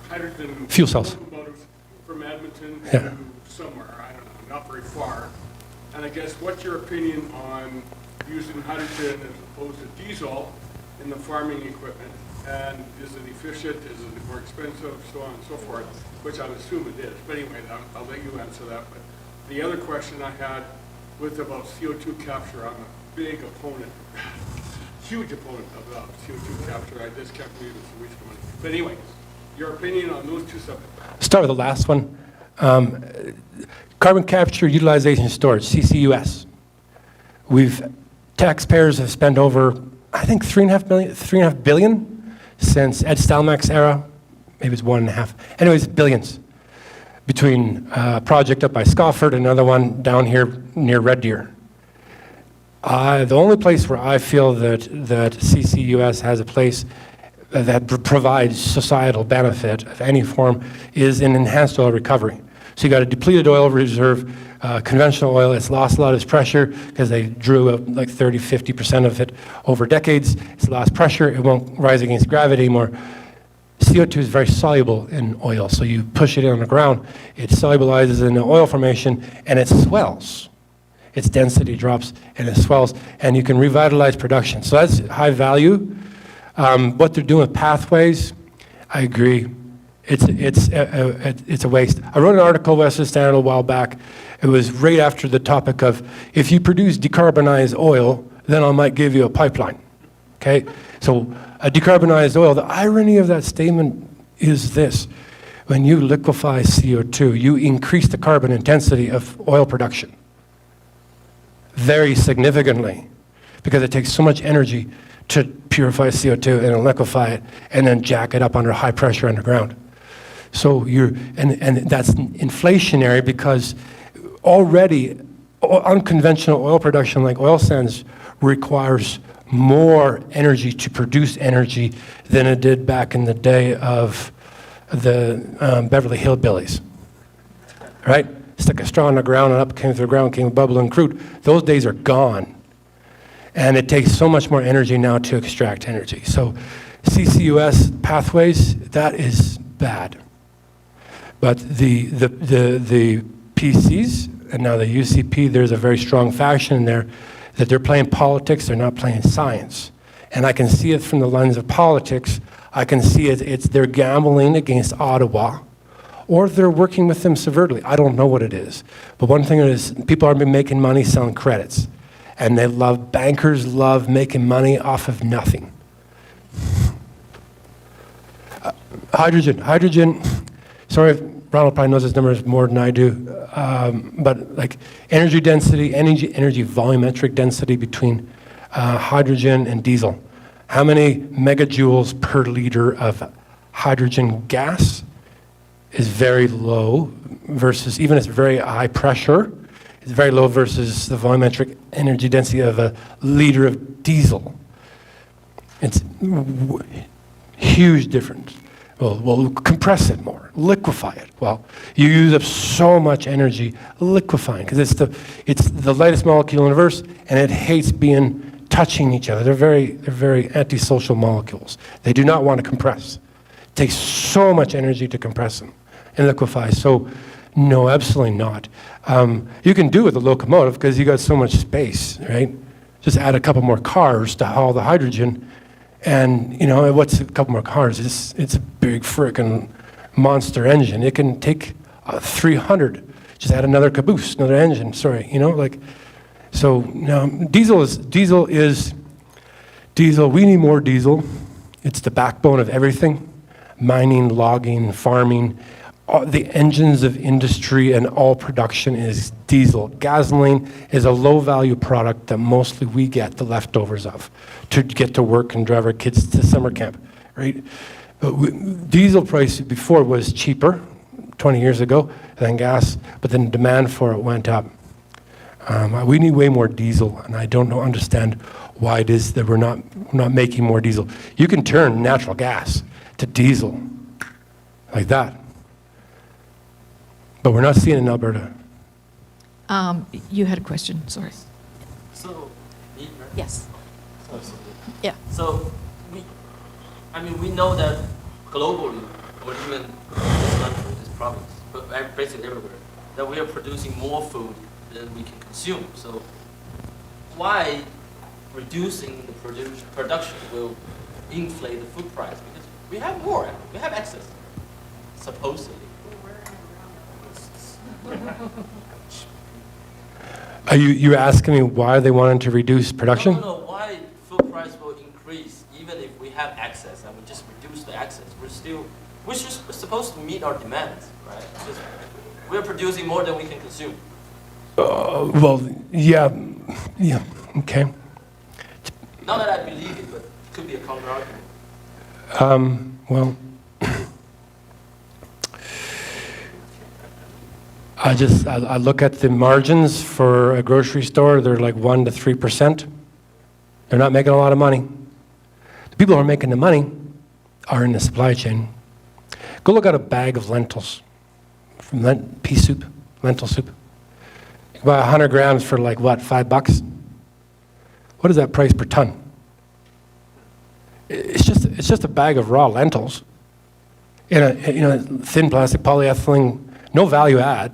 hydrogen Fuel cells. locomotives from Edmonton Yeah. to somewhere, I don't know, not very far. And I guess what's your opinion on using hydrogen as opposed to diesel in the farming equipment? And is it efficient? Is it more expensive? So on and so forth, which I would assume it is. But anyway, I'll let you answer that. But the other question I had was about CO2 capture. I'm a big opponent, huge opponent of CO2 capture. I just can't believe it's a waste of money. But anyway, your opinion on those two subjects. Start with the last one. Carbon capture, utilization, storage, CCUS. We've taxpayers have spent over, I think, $3.5 billion since Ed Stelmach's era. Maybe it's 1.5. Anyways, billions. Between a project up by Scotford and another one down here near Red Deer. The only place where I feel that CCUS has a place that provides societal benefit of any form is in enhanced oil recovery. So you got a depleted oil reserve, conventional oil, it's lost a lot of its pressure because they drew up like 30-50% of it over decades. It's lost pressure, it won't rise against gravity anymore. CO2 is very soluble in oil, so you push it on the ground, it solubilizes in the oil formation, and it swells. Its density drops, and it swells, and you can revitalize production. So that's high value. What they're doing with pathways, I agree. It's a waste. I wrote an article, Western Standard, a while back. It was right after the topic of, if you produce decarbonized oil, then I might give you a pipeline. Okay? So a decarbonized oil, the irony of that statement is this. When you liquefy CO2, you increase the carbon intensity of oil production very significantly because it takes so much energy to purify CO2 and liquefy it and then jack it up under high pressure underground. So and that's inflationary because already unconventional oil production like oil sands requires more energy to produce energy than it did back in the day of the Beverly Hillbillies, right? Stick a straw in the ground and up came through the ground, came bubbling crude. Those days are gone. And it takes so much more energy now to extract energy. So CCUS pathways, that is bad. But the PCs and now the UCP, there's a very strong faction in there that they're playing politics, they're not playing science. And I can see it from the lens of politics. I can see they're gambling against Ottawa, or they're working with them severely. I don't know what it is. But one thing is, people are making money selling credits. And bankers love making money off of nothing. Hydrogen, sorry, Ronald probably knows his numbers more than I do, but like energy density, energy volumetric density between hydrogen and diesel. How many megajoules per liter of hydrogen gas is very low versus, even at very high pressure, it's very low versus the volumetric energy density of a liter of diesel. It's huge difference. Well, we'll compress it more, liquefy it. Well, you use up so much energy liquefying because it's the lightest molecule in the universe, and it hates touching each other. They're very antisocial molecules. They do not want to compress. It takes so much energy to compress them and liquefy. So, no, absolutely not. You can do it with a locomotive because you got so much space, right? Just add a couple more cars to haul the hydrogen. And, what's a couple more cars? It's a big frickin' monster engine. It can take 300. Just add another caboose, another engine, So, now, diesel. We need more diesel. It's the backbone of everything. Mining, logging, farming. The engines of industry and all production is diesel. Gasoline is a low-value product that mostly we get the leftovers of to get to work and drive our kids to summer camp, right? But diesel price before was cheaper, 20 years ago, than gas, but then demand for it went up. We need way more diesel, and I don't understand why it is that we're not making more diesel. You can turn natural gas to diesel like that. But we're not seeing it in Alberta. You had a question, sorry. So, Yes. yeah. So, we know that globally, or even in this country, this province, but basically everywhere, that we are producing more food than we can consume. So, why reducing the production will inflate the food price? Because we have more, we have excess, supposedly. Are you asking me why they wanted to reduce production? No, why food price will increase even if we have excess and we just reduce the excess? We're supposed to meet our demands, right? We're producing more than we can consume. Well, yeah, okay. Not that I believe it, but it could be a counter argument. Well, I look at the margins for a grocery store. They're like 1% to 3%. They're not making a lot of money. The people who are making the money are in the supply chain. Go look at a bag of lentils from pea soup, lentil soup. You can buy 100 grams for like what, $5? What is that price per ton? It's just a bag of raw lentils in a thin plastic polyethylene, no value add.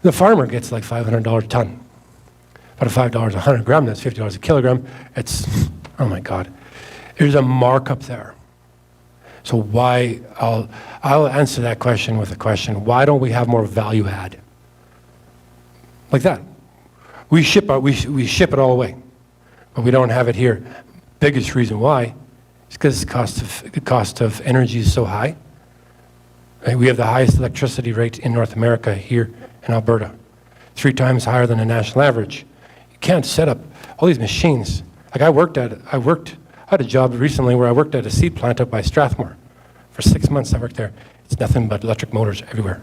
The farmer gets like $500 a ton. But at $5 a 100 gram, that's $50 a kilogram. It's, oh my God. There's a markup there. So why, I'll answer that question with a question. Why don't we have more value add? Like that. We ship it all away, but we don't have it here. Biggest reason why is because the cost of energy is so high. Right? We have the highest electricity rate in North America here in Alberta, 3 times higher than the national average. You can't set up all these machines. Like I had a job recently where I worked at a seed plant up by Strathmore. For 6 months I worked there. It's nothing but electric motors everywhere.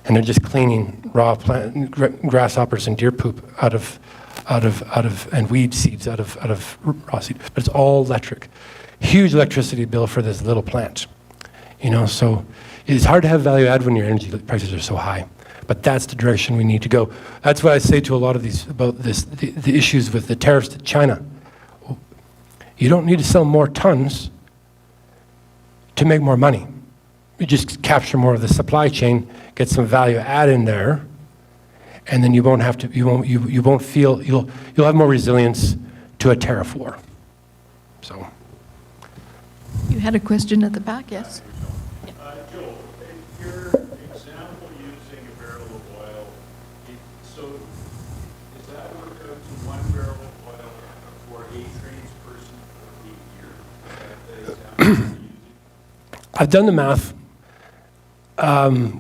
And they're just cleaning raw grasshoppers and deer poop out of and weed seeds out of raw seed. But it's all electric. Huge electricity bill for this little plant. So it's hard to have value add when your energy prices are so high. But that's the direction we need to go. That's what I say to a lot of these about the issues with the tariffs to China. You don't need to sell more tons to make more money. You just capture more of the supply chain, get some value add in there, and then you won't have to. You won't feel you'll have more resilience to a tariff war. So. You had a question at the back, yes? Joel, your example using a barrel of oil, so is that worked out to 1 barrel of oil for a tradesperson for 8 years? Is that the example you're using? I've done the math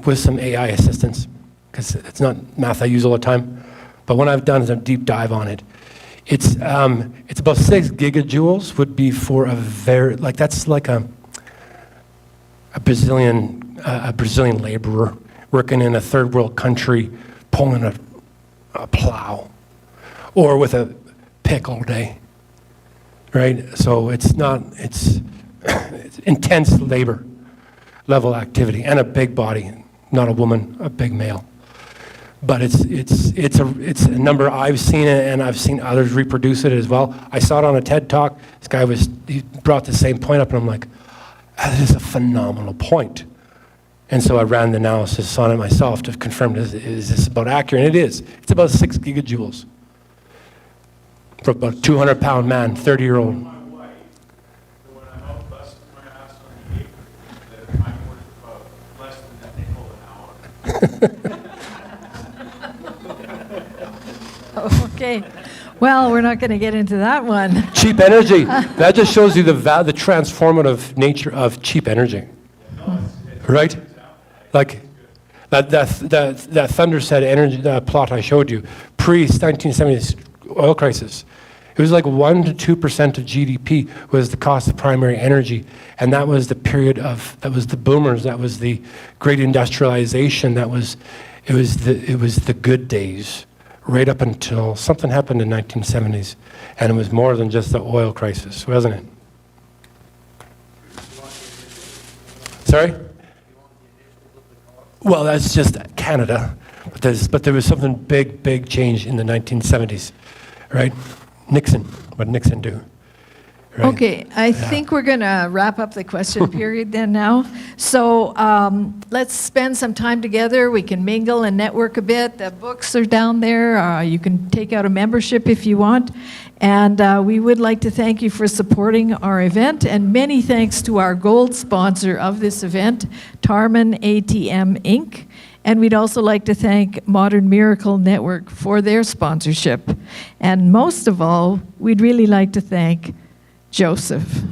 with some AI assistance, because it's not math I use all the time. But when I've done a deep dive on it, it's about 6 gigajoules would be for that's like a Brazilian laborer working in a third world country pulling a plow, or with a pick all day, right? So it's intense labor level activity and a big body, not a woman, a big male. But it's a number I've seen it, and I've seen others reproduce it as well. I saw it on a TED Talk. This guy he brought the same point up, and I'm like, that is a phenomenal point. And so I ran the analysis on it myself to confirm, is this about accurate? And it is. It's about 6 gigajoules for about a 200-pound man, 30-year-old. My wife, when I'm out busting my ass on the acre, that I'm worth about less than a nickel an hour. Okay. Well, we're not going to get into that one. Cheap energy. That just shows you the transformative nature of cheap energy. Right? Like that Thunderset energy plot I showed you, pre-1970s oil crisis. It was like 1% to 2% of GDP was the cost of primary energy. And that was the period that was the boomers, that was the great industrialization, it was the good days. Right up until something happened in the 1970s, and it was more than just the oil crisis, wasn't it? Sorry? Well, that's just Canada, but there was something big change in the 1970s, right? Nixon, what did Nixon do? Right? Okay, I think we're going to wrap up the question period then now. So let's spend some time together. We can mingle and network a bit. The books are down there. You can take out a membership if you want. And we would like to thank you for supporting our event. And many thanks to our gold sponsor of this event, Tarman ATM Inc. And we'd also like to thank Modern Miracle Network for their sponsorship. And most of all, we'd really like to thank Joseph.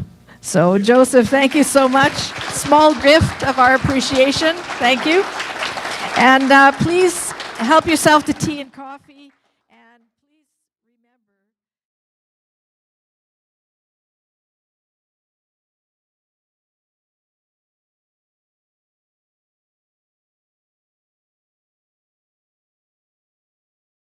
So Joseph, thank you so much. Small gift of our appreciation. Thank you. And please help yourself to tea and coffee.